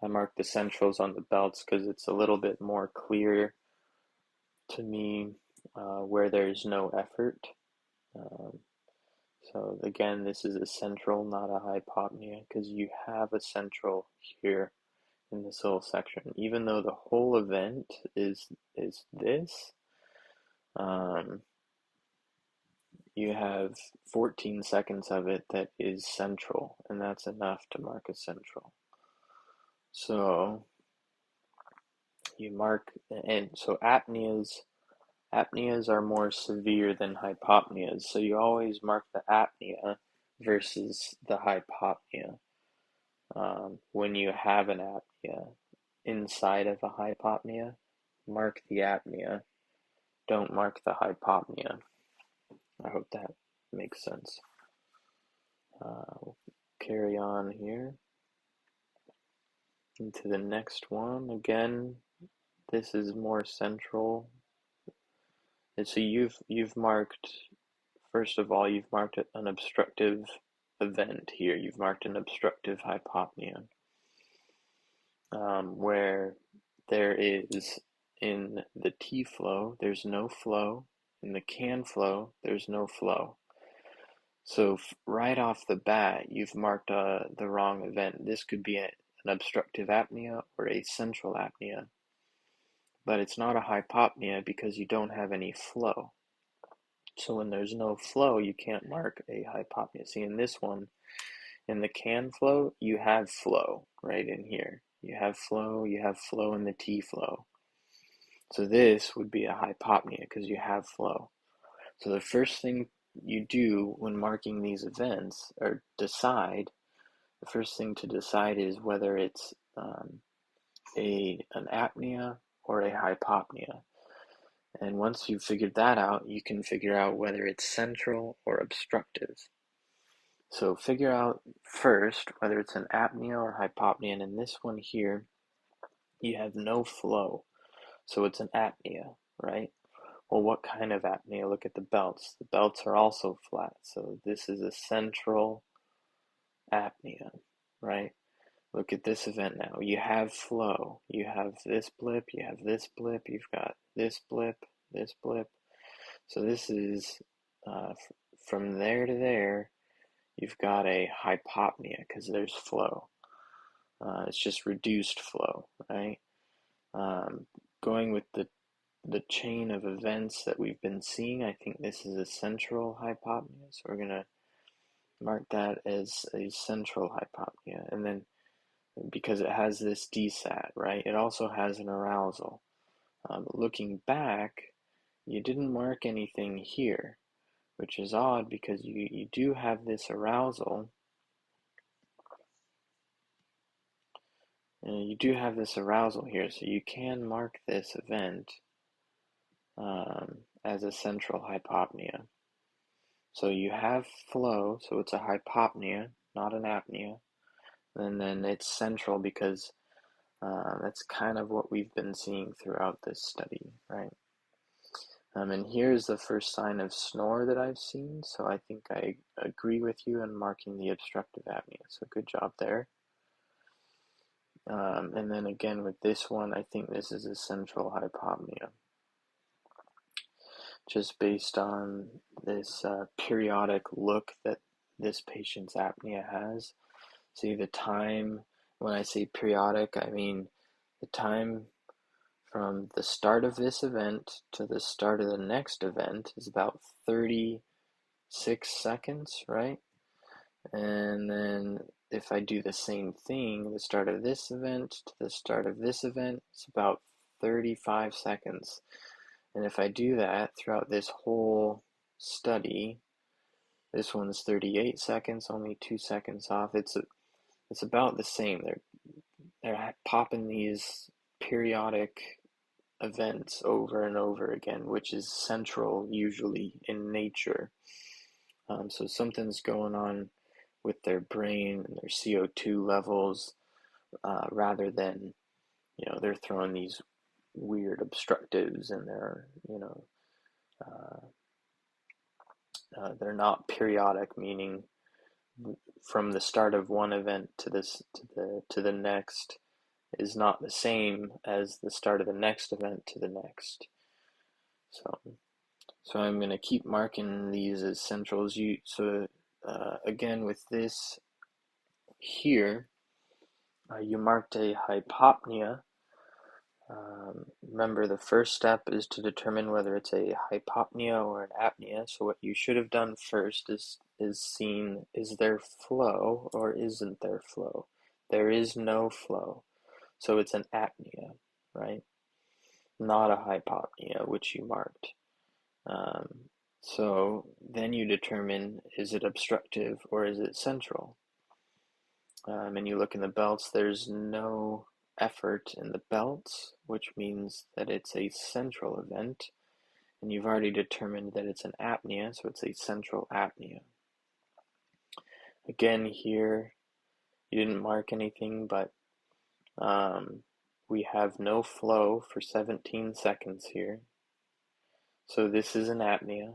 I mark the centrals on the belts because it's a little bit more clear to me where there's no effort. So again, this is a central, not a hypopnea, because you have a central here in this little section. Even though the whole event is this, um, you have 14 seconds of it that is central, and that's enough to mark a central. So you mark, and so apneas are more severe than hypopneas. So you always mark the apnea versus the hypopnea. When you have an apnea inside of a hypopnea, mark the apnea. Don't mark the hypopnea. I hope that makes sense. We'll carry on here into the next one. Again, this is more central. And so you've marked, first of all, you've marked an obstructive event here. You've marked an obstructive hypopnea, where there is in the T flow, there's no flow. In the CAN flow, there's no flow. So right off the bat, you've marked the wrong event. This could be an obstructive apnea or a central apnea, but it's not a hypopnea because you don't have any flow. So when there's no flow, you can't mark a hypopnea. See, in this one, in the CAN flow, you have flow right in here. You have flow in the T flow. So this would be a hypopnea because you have flow. So the first thing you do when marking these events, or decide, the first thing to decide is whether it's an apnea or a hypopnea. And once you've figured that out, you can figure out whether it's central or obstructive. So figure out first whether it's an apnea or hypopnea. And in this one here, you have no flow. So it's an apnea, right? Well, what kind of apnea? Look at the belts. The belts are also flat. So this is a central apnea, right? Look at this event now. You have flow. You have this blip, you have this blip, you've got this blip, this blip. So this is from there to there, you've got a hypopnea because there's flow. It's just reduced flow, right? Going with the chain of events that we've been seeing, I think this is a central hypopnea. So we're going to mark that as a central hypopnea. And then because it has this DSAT, right? It also has an arousal. Looking back, you didn't mark anything here, which is odd because you do have this arousal. You do have this arousal here, so you can mark this event as a central hypopnea. So you have flow, so it's a hypopnea, not an apnea. And then it's central because that's kind of what we've been seeing throughout this study, right? And here's the first sign of snore that I've seen, so I think I agree with you in marking the obstructive apnea, so good job there. And then again with this one, I think this is a central hypopnea, just based on this periodic look that this patient's apnea has. See the time, when I say periodic, I mean the time from the start of this event to the start of the next event is about 36 seconds, right? And then if I do the same thing, the start of this event to the start of this event, it's about 35 seconds. And if I do that throughout this whole study, this one's 38 seconds, only 2 seconds off. It's about the same. They're popping these periodic events over and over again, which is central usually in nature. So something's going on with their brain and their CO2 levels, rather than, they're throwing these weird obstructives and they're not periodic, meaning from the start of one event to the next is not the same as the start of the next event to the next. So I'm going to keep marking these as centrals. So again, with this here, you marked a hypopnea. Remember, the first step is to determine whether it's a hypopnea or an apnea. So what you should have done first is seen, is there flow or isn't there flow? There is no flow. So it's an apnea, right? Not a hypopnea, which you marked. So then you determine, is it obstructive or is it central? And you look in the belts, there's no effort in the belts, which means that it's a central event. And you've already determined that it's an apnea, so it's a central apnea. Again, here, you didn't mark anything, but we have no flow for 17 seconds here. So this is an apnea.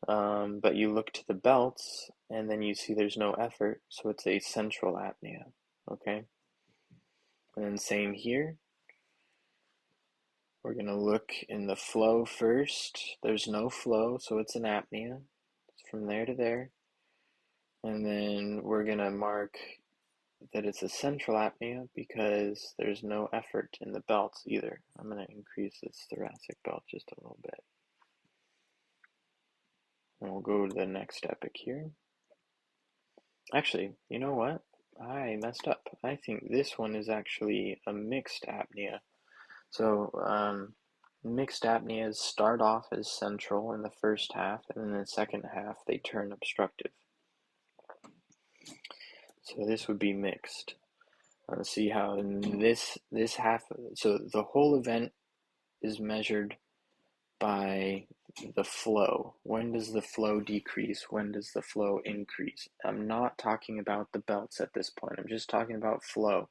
But you look to the belts, and then you see there's no effort, so it's a central apnea, okay? And then same here. We're going to look in the flow first. There's no flow, so it's an apnea. It's from there to there. And then we're going to mark that it's a central apnea because there's no effort in the belts either. I'm going to increase this thoracic belt just a little bit. And we'll go to the next epoch here. Actually, you know what? I messed up. I think this one is actually a mixed apnea. So, mixed apneas start off as central in the first half, and in the second half they turn obstructive. So this would be mixed. Let's see how in this half, so the whole event is measured by the flow. When does the flow decrease? When does the flow increase? I'm not talking about the belts at this point. I'm just talking about flow,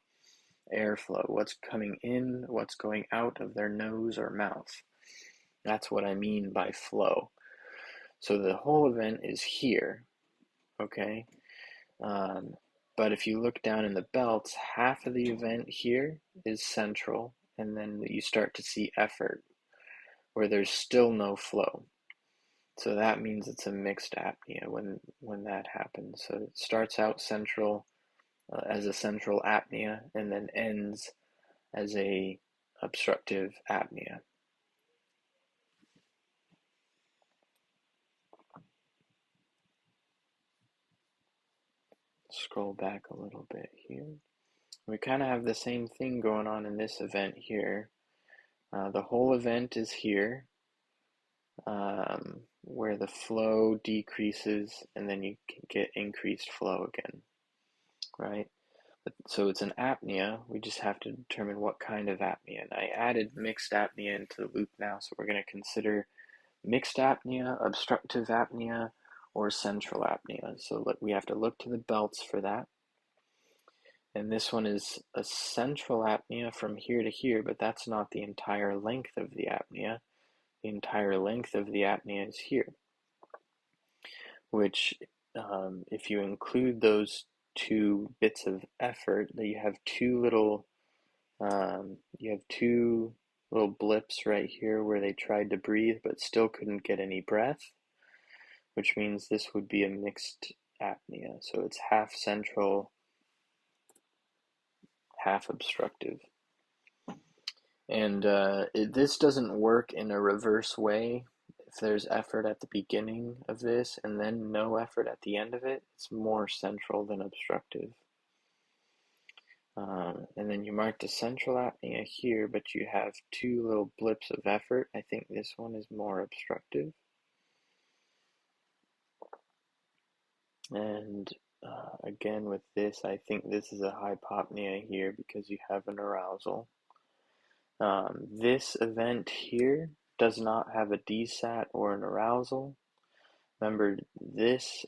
airflow, what's coming in, what's going out of their nose or mouth. That's what I mean by flow. So the whole event is here, okay? But if you look down in the belts, half of the event here is central, and then you start to see effort where there's still no flow. So that means it's a mixed apnea when that happens. So it starts out central as a central apnea and then ends as a obstructive apnea. Scroll back a little bit here. We kind of have the same thing going on in this event here. The whole event is here, where the flow decreases and then you can get increased flow again, right? So it's an apnea. We just have to determine what kind of apnea. And I added mixed apnea into the loop now, so we're going to consider mixed apnea, obstructive apnea, or central apnea. So we have to look to the belts for that. And this one is a central apnea from here to here, but that's not the entire length of the apnea. The entire length of the apnea is here, which if you include those two bits of effort, that you have two little blips right here where they tried to breathe but still couldn't get any breath, which means this would be a mixed apnea. So it's half central, half obstructive. And this doesn't work in a reverse way. If there's effort at the beginning of this and then no effort at the end of it, it's more central than obstructive. And then you marked a central apnea here, but you have two little blips of effort. I think this one is more obstructive. And again, with this, I think this is a hypopnea here because you have an arousal. This event here does not have a desat or an arousal. Remember, this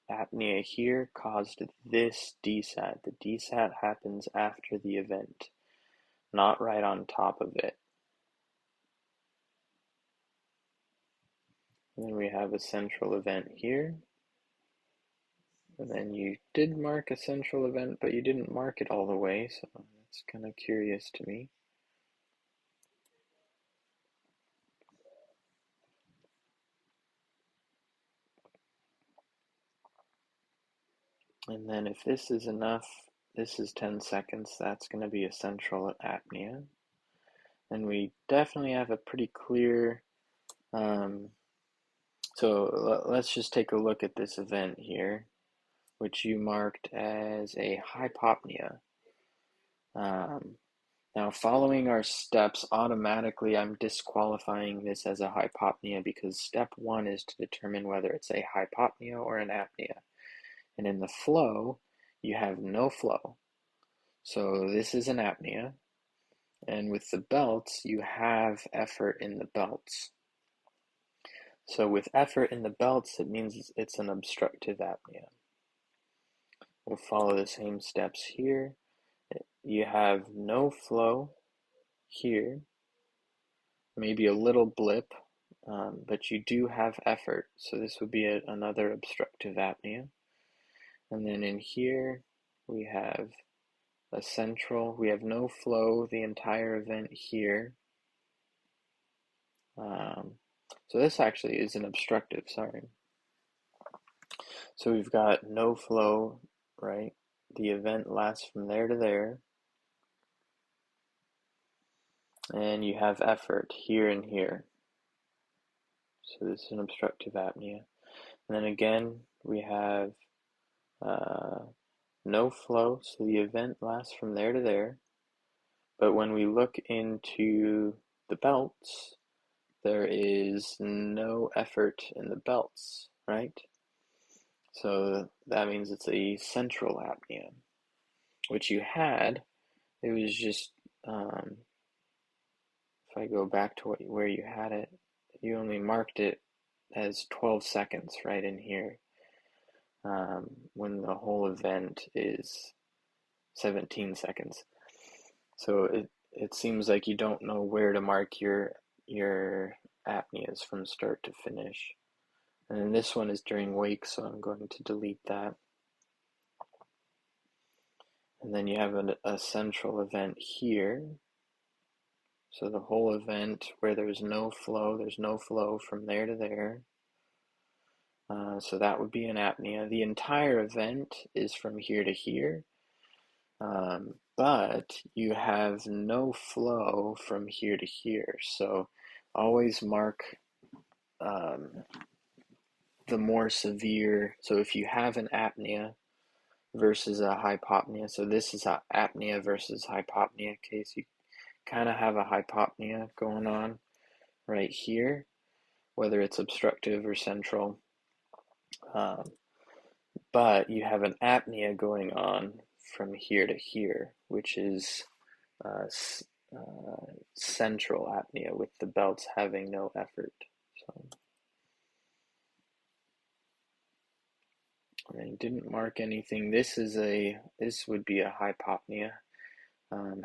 apnea here caused this desat. The desat happens after the event, not right on top of it. And then we have a central event here. And then you did mark a central event, but you didn't mark it all the way, so that's kind of curious to me. And then if this is enough, this is 10 seconds, that's going to be a central apnea. And we definitely have a pretty clear, so let's just take a look at this event here, which you marked as a hypopnea. Now, following our steps, automatically I'm disqualifying this as a hypopnea because step one is to determine whether it's a hypopnea or an apnea. And in the flow, you have no flow. So this is an apnea. And with the belts, you have effort in the belts. So with effort in the belts, it means it's an obstructive apnea. We'll follow the same steps here. You have no flow here, maybe a little blip, but you do have effort. So this would be another obstructive apnea. And then in here, we have a central, we have no flow the entire event here. So this actually is an obstructive, sorry. So we've got no flow, right? The event lasts from there to there. And you have effort here and here. So this is an obstructive apnea. And then again, we have no flow, so the event lasts from there to there. But when we look into the belts, there is no effort in the belts, right? So that means it's a central apnea, which you had. It was just, if I go back to where you had it, you only marked it as 12 seconds right in here, when the whole event is 17 seconds. So it seems like you don't know where to mark your apneas from start to finish. And then this one is during wake, so I'm going to delete that. And then you have a central event here. So the whole event where there's no flow from there to there. So that would be an apnea. The entire event is from here to here, but you have no flow from here to here. So always mark the more severe. So if you have an apnea versus a hypopnea, so this is a apnea versus hypopnea case, you kind of have a hypopnea going on right here, whether it's obstructive or central. But you have an apnea going on from here to here, which is uh, central apnea with the belts having no effort. So I didn't mark anything. This would be a hypopnea.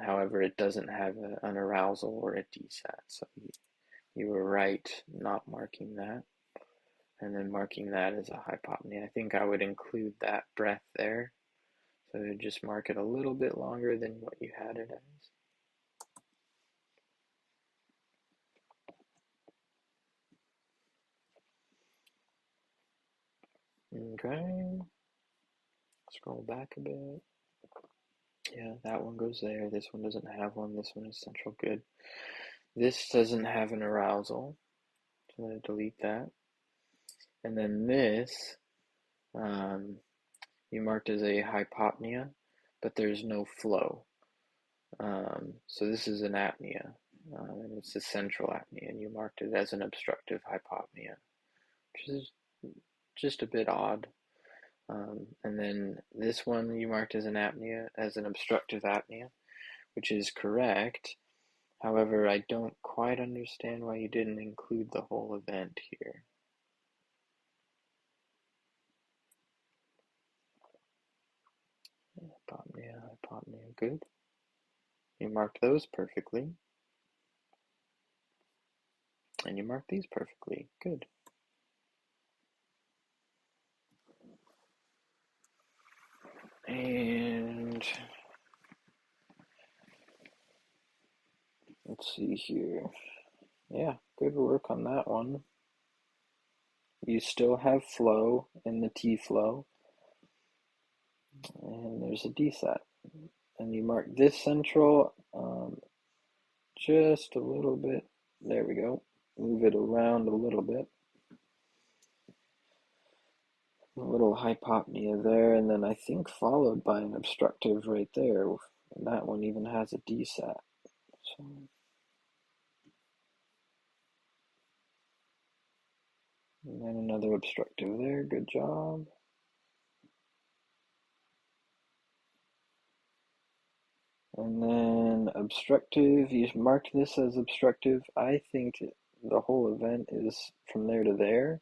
However, it doesn't have an arousal or a desat. So you were right not marking that. And then marking that as a hypopnea. I think I would include that breath there. So just mark it a little bit longer than what you had it as. Okay. Scroll back a bit. Yeah, that one goes there. This one doesn't have one. This one is central. Good. This doesn't have an arousal. So I'm going to delete that. And then this, you marked as a hypopnea, but there's no flow. So this is an apnea, and it's a central apnea, and you marked it as an obstructive hypopnea, which is just a bit odd. And then this one you marked as an apnea, as an obstructive apnea, which is correct. However, I don't quite understand why you didn't include the whole event here. Hypopnea, hypopnea, good. You marked those perfectly. And you marked these perfectly, good. And let's see here. Yeah, good work on that one. You still have flow in the T-flow. and there's a DSAT. And you mark this central just a little bit. There we go. Move it around a little bit. A little hypopnea there, and then I think followed by an obstructive right there. And that one even has a DSAT. So, and then another obstructive there. Good job. And then obstructive, you marked this as obstructive. I think the whole event is from there to there.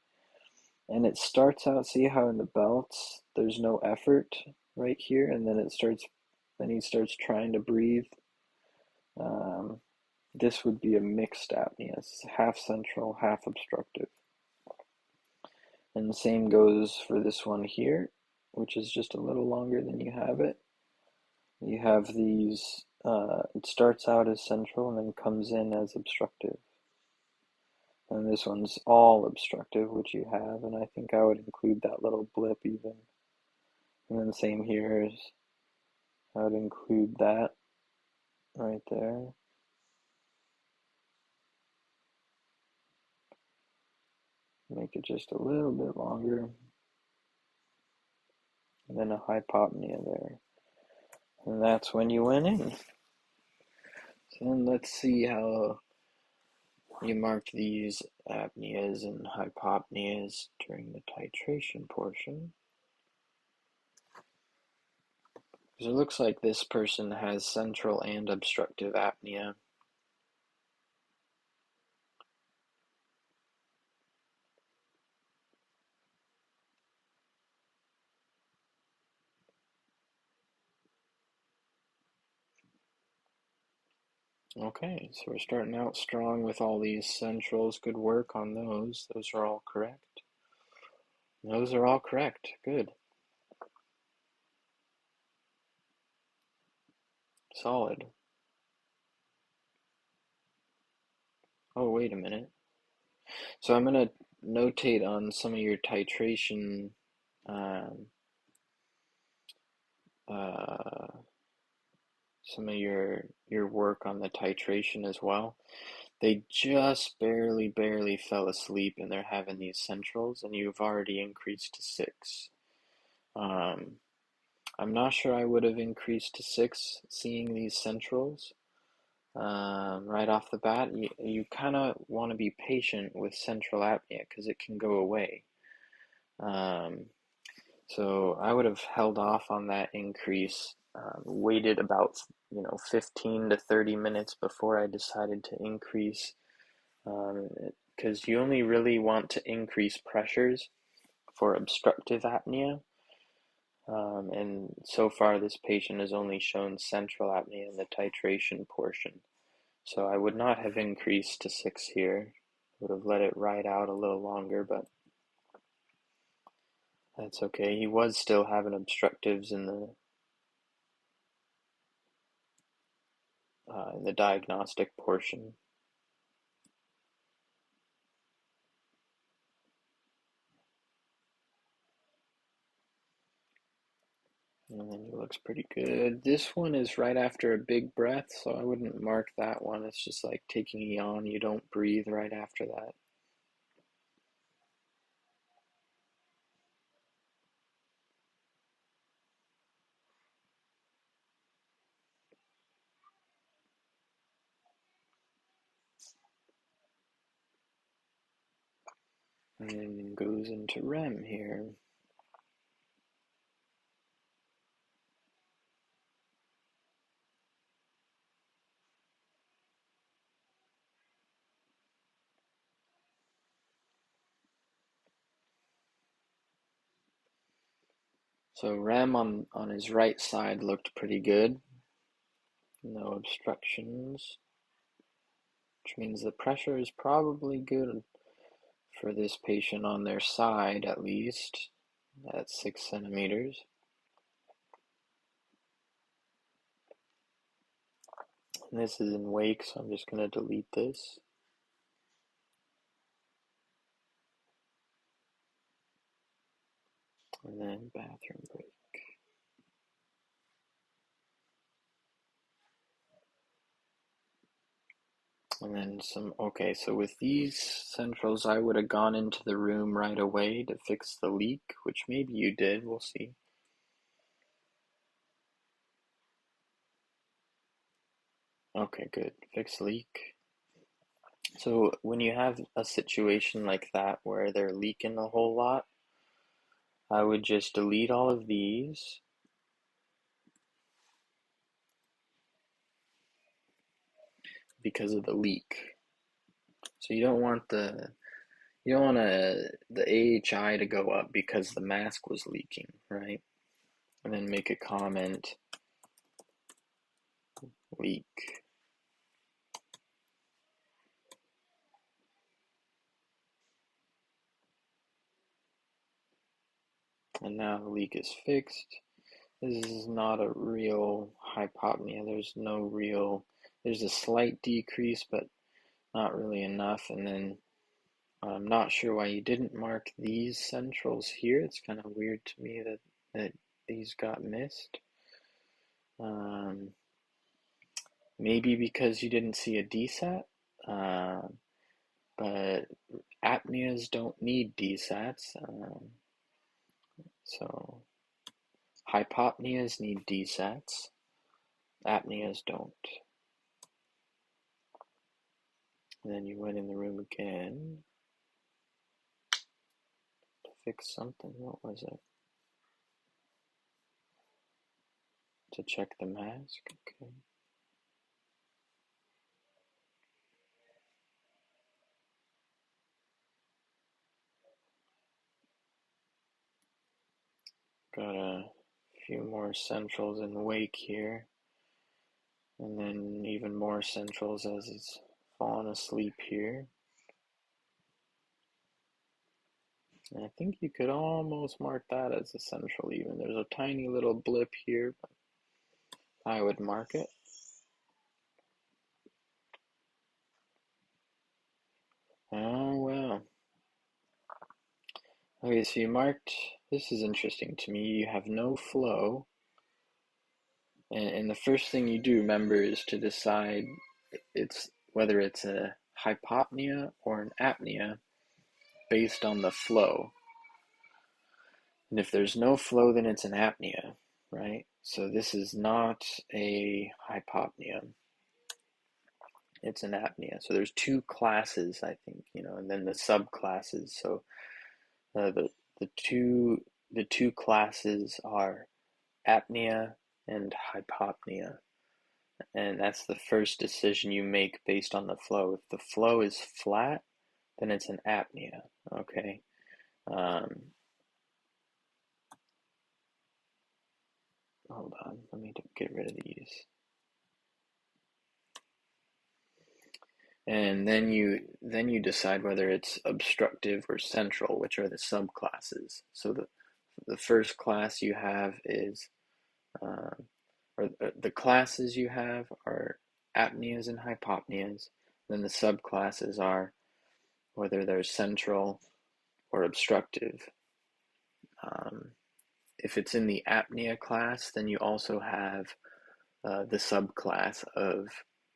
And it starts out, see how in the belts there's no effort right here, and then he starts trying to breathe. This would be a mixed apnea. It's half central, half obstructive. And the same goes for this one here, which is just a little longer than you have it. You have these, it starts out as central and then comes in as obstructive. And this one's all obstructive, which you have, and I think I would include that little blip even. And then same here is, I would include that right there. Make it just a little bit longer. And then a hypopnea there. And that's when you went in. So then let's see how you marked these apneas and hypopneas during the titration portion. Because it looks like this person has central and obstructive apnea. Okay, so we're starting out strong with all these centrals. Good work on those. Those are all correct. Those are all correct. Good. Solid. Oh, wait a minute. So I'm going to notate on some of your titration, uh, some of your work on the titration as well. They just barely fell asleep and they're having these centrals, and you've already increased to 6. I'm not sure I would have increased to 6 seeing these centrals right off the bat. You kind of want to be patient with central apnea because it can go away. So I would have held off on that increase, waited about 15 to 30 minutes before I decided to increase, because you only really want to increase pressures for obstructive apnea. And so far, this patient has only shown central apnea in the titration portion. So I would not have increased to 6 here. Would have let it ride out a little longer, but that's okay. He was still having obstructives in the diagnostic portion. And then he looks pretty good. This one is right after a big breath, so I wouldn't mark that one. It's just like taking a yawn. You don't breathe right after that. And then goes into REM here. So REM on his right side looked pretty good. No obstructions, which means the pressure is probably good for this patient on their side, at least at 6 centimeters. And this is in wake, so I'm just going to delete this. And then bathroom break. And then some, okay, so with these centrals, I would have gone into the room right away to fix the leak, which maybe you did, we'll see. Okay, good, fix leak. So when you have a situation like that where they're leaking a whole lot, I would just delete all of these. Because of the leak. So you don't want the AHI to go up because the mask was leaking, right? And then make a comment, leak. And now the leak is fixed. This is not a real hypopnea. There's a slight decrease, but not really enough. And then I'm not sure why you didn't mark these centrals here. It's kind of weird to me that these got missed. Maybe because you didn't see a DSAT, but apneas don't need DSATs. So hypopneas need DSATs, apneas don't. And then you went in the room again to fix something. What was it? To check the mask? Okay. Got a few more centrals in wake here. And then even more centrals as it's fallen asleep here. And I think you could almost mark that as a central even. There's a tiny little blip here, but I would mark it. Oh, well. Okay, so you marked, this is interesting to me. You have no flow. And the first thing you do, remember, is to decide whether it's a hypopnea or an apnea based on the flow. And if there's no flow, then it's an apnea, right? So this is not a hypopnea. It's an apnea. So there's two classes, I think, and then the subclasses. So the the two classes are apnea and hypopnea. And that's the first decision you make based on the flow. If the flow is flat, then it's an apnea, okay? Um, Hold on, let me get rid of these. And then you decide whether it's obstructive or central, which are the subclasses. So the first class you have is, or the classes you have are apneas and hypopneas. Then the subclasses are whether they're central or obstructive. Um, if it's in the apnea class, then you also have the subclass of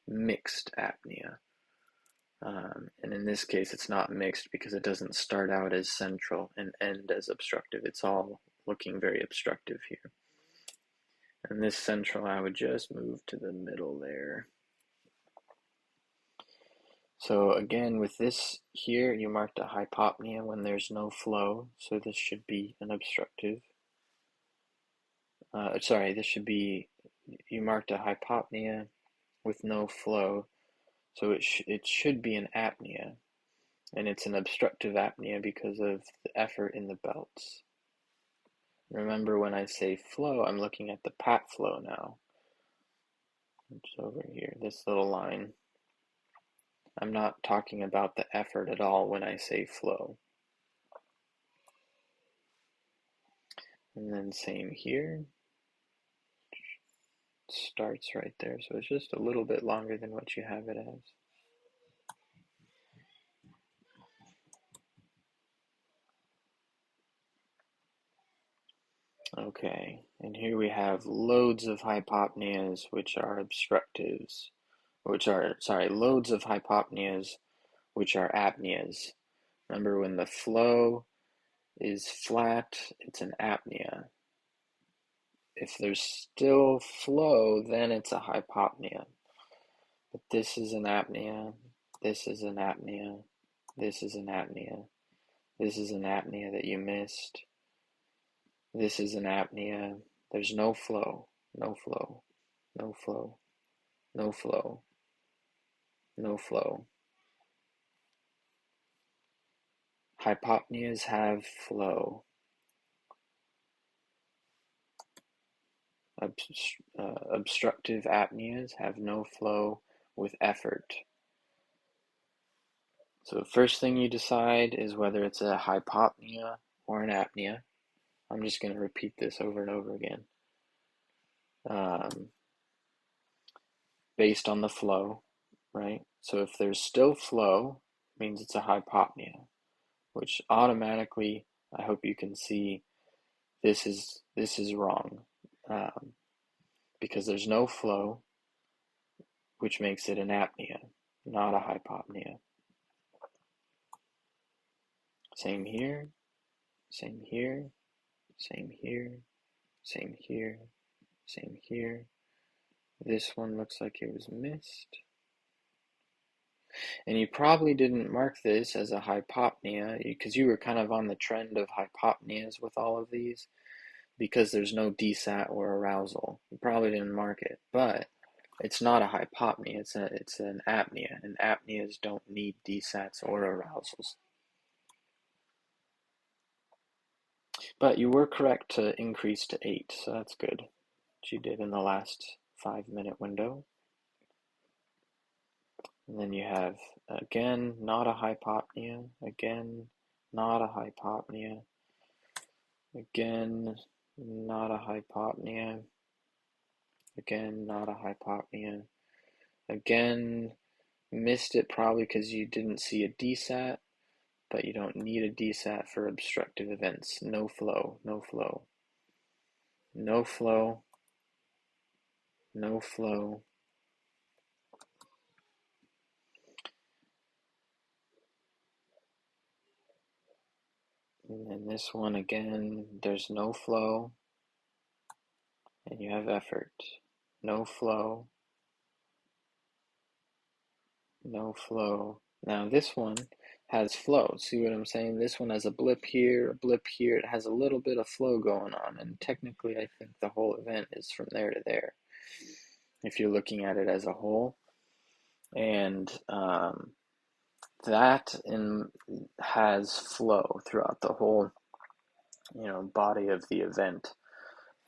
mixed apnea. And in this case, it's not mixed because it doesn't start out as central and end as obstructive. It's all looking very obstructive here. And this central, I would just move to the middle there. So again, with this here, you marked a hypopnea when there's no flow. So this should be an obstructive. Sorry, this should be, you marked a hypopnea with no flow. So it should be an apnea. And it's an obstructive apnea because of the effort in the belts. Remember, when I say flow, I'm looking at the pat flow now. It's over here, this little line. I'm not talking about the effort at all when I say flow. And then same here. It starts right there, so it's just a little bit longer than what you have it as. Okay, and here we have loads of hypopneas, which are obstructives. loads of hypopneas, which are apneas. Remember, when the flow is flat, it's an apnea. If there's still flow, then it's a hypopnea. But this is an apnea, this is an apnea, this is an apnea, this is an apnea that you missed, this is an apnea. There's no flow, no flow, no flow, no flow, no flow. Hypopneas have flow. Obstructive apneas have no flow with effort. So the first thing you decide is whether it's a hypopnea or an apnea. I'm just going to repeat this over and over again. Based on the flow, right? So if there's still flow, it means it's a hypopnea, which automatically, I hope you can see, this is wrong, because there's no flow, which makes it an apnea, not a hypopnea. Same here, same here, same here, same here, same here. This one looks like it was missed. And you probably didn't mark this as a hypopnea because you were kind of on the trend of hypopneas with all of these because there's no desat or arousal. You probably didn't mark it, but it's not a hypopnea, it's an apnea, and apneas don't need desats or arousals. But you were correct to increase to 8, so that's good. Which you did in the last 5-minute window. And then you have, again, not a hypopnea, again, not a hypopnea, again, not a hypopnea, again, not a hypopnea, again, missed it probably because you didn't see a desat, but you don't need a desat for obstructive events. No flow, no flow, no flow, no flow. And then this one again, there's no flow, and you have effort. No flow, no flow. Now this one has flow. See what I'm saying? This one has a blip here, a blip here. It has a little bit of flow going on, and technically I think the whole event is from there to there, if you're looking at it as a whole. And that has flow throughout the whole, body of the event.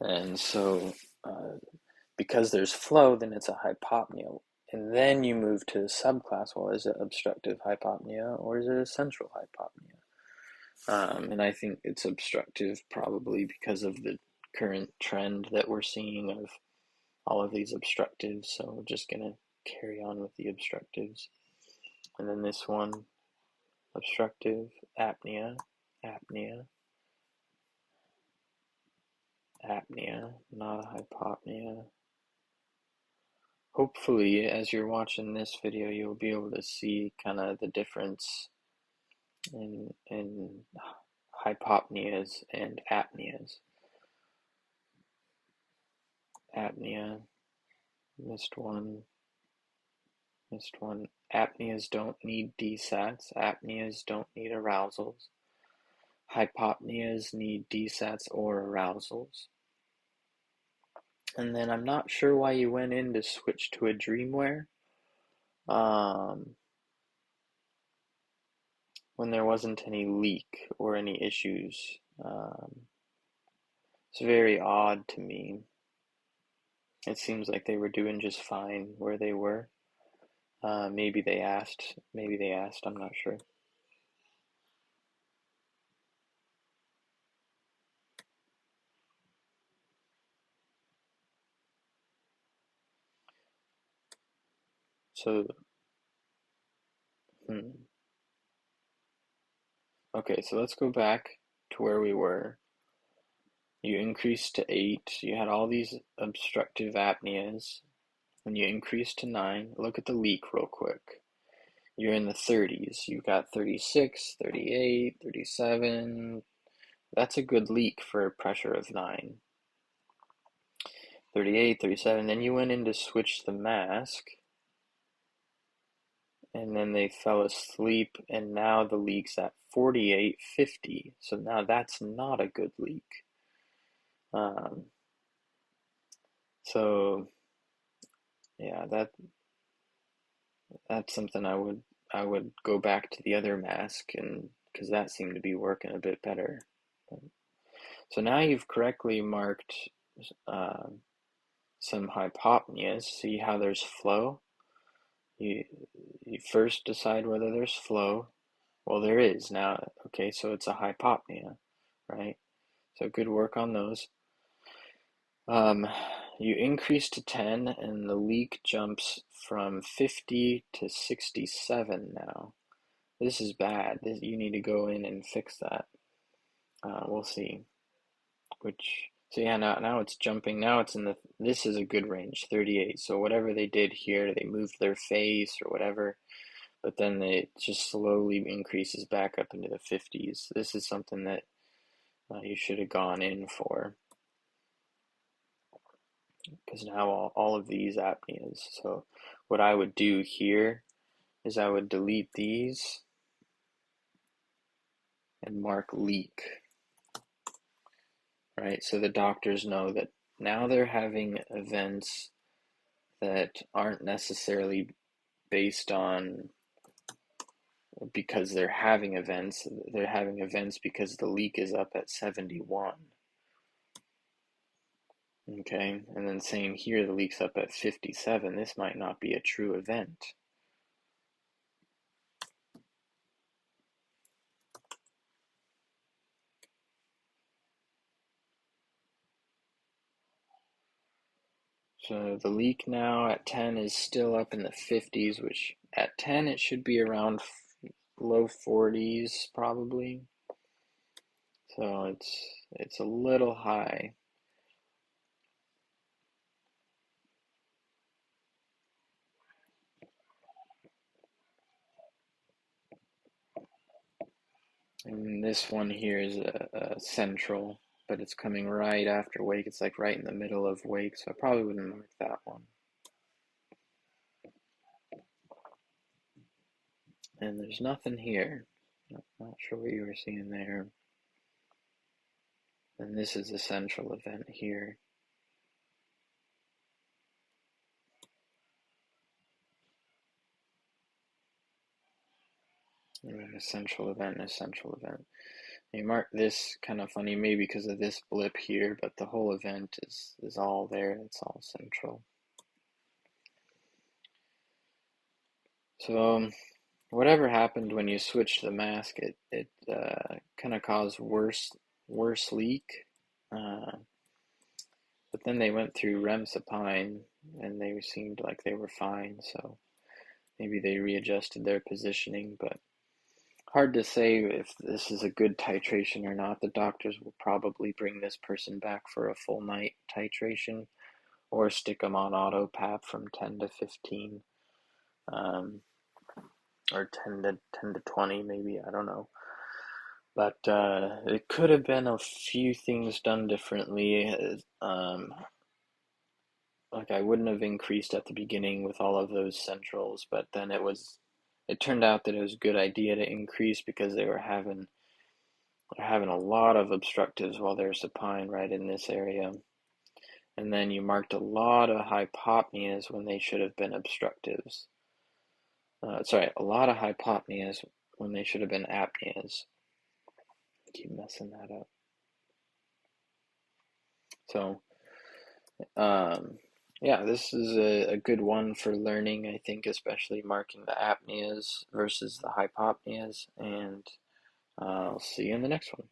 And so because there's flow, then it's a hypopnea. And then you move to the subclass. Well, is it obstructive hypopnea or is it a central hypopnea? And I think it's obstructive probably because of the current trend that we're seeing of all of these obstructives. So we're just going to carry on with the obstructives. And then this one, obstructive apnea, apnea, apnea, not a hypopnea. Hopefully, as you're watching this video, you'll be able to see kind of the difference in hypopneas and apneas. Apnea, missed one, missed one. Apneas don't need desats. Apneas don't need arousals. Hypopneas need desats or arousals. And then I'm not sure why you went in to switch to a Dreamwear when there wasn't any leak or any issues. It's very odd to me. It seems like they were doing just fine where they were. Maybe they asked, I'm not sure. So, okay, so let's go back to where we were. You increased to 8. You had all these obstructive apneas. when you increase to 9, look at the leak real quick. You're in the 30s. You've got 36, 38, 37. That's a good leak for a pressure of 9. 38, 37. Then you went in to switch the mask, and then they fell asleep, and now the leak's at 48, 50. So now that's not a good leak. Um, so yeah, that's something I would go back to the other mask, and because that seemed to be working a bit better. So now you've correctly marked uh, some hypopneas. See how there's flow? You you first decide whether there's flow. Well, there is now. Okay, so it's a hypopnea, right? So good work on those. Um, you increase to 10, and the leak jumps from 50 to 67 now. This is bad. You need to go in and fix that. We'll see. So yeah, now it's jumping. Now it's in this is a good range, 38. So whatever they did here, they moved their face or whatever, but then it just slowly increases back up into the 50s. This is something that you should have gone in for, because now all of these apneas. So what I would do here is I would delete these and mark leak, right? So the doctors know that now they're having events that aren't necessarily based on because they're having events because the leak is up at 71. Okay, and then same here, the leak's up at 57. This might not be a true event. So the leak now at 10 is still up in the 50s, which at 10 it should be around low 40s probably. So it's a little high. And this one here is a central, but it's coming right after wake. It's like right in the middle of wake, so I probably wouldn't mark that one. And there's nothing here. Not sure what you were seeing there. And this is the central event here. And a central event and a central event. You mark this kind of funny, maybe because of this blip here, but the whole event is all there. It's all central. So whatever happened when you switched the mask, it kind of caused worse leak. But then they went through REM supine and they seemed like they were fine. So maybe they readjusted their positioning, but hard to say if this is a good titration or not. The doctors will probably bring this person back for a full night titration or stick them on auto PAP from 10 to 15, or 10 to 20 maybe, I don't know. But it could have been a few things done differently. Like I wouldn't have increased at the beginning with all of those centrals, but then it turned out that it was a good idea to increase because they're having a lot of obstructives while they're supine right in this area. And then you marked a lot of hypopneas when they should have been obstructives. Sorry, a lot of hypopneas when they should have been apneas. I keep messing that up. So, yeah, this is a good one for learning, I think, especially marking the apneas versus the hypopneas. And I'll see you in the next one.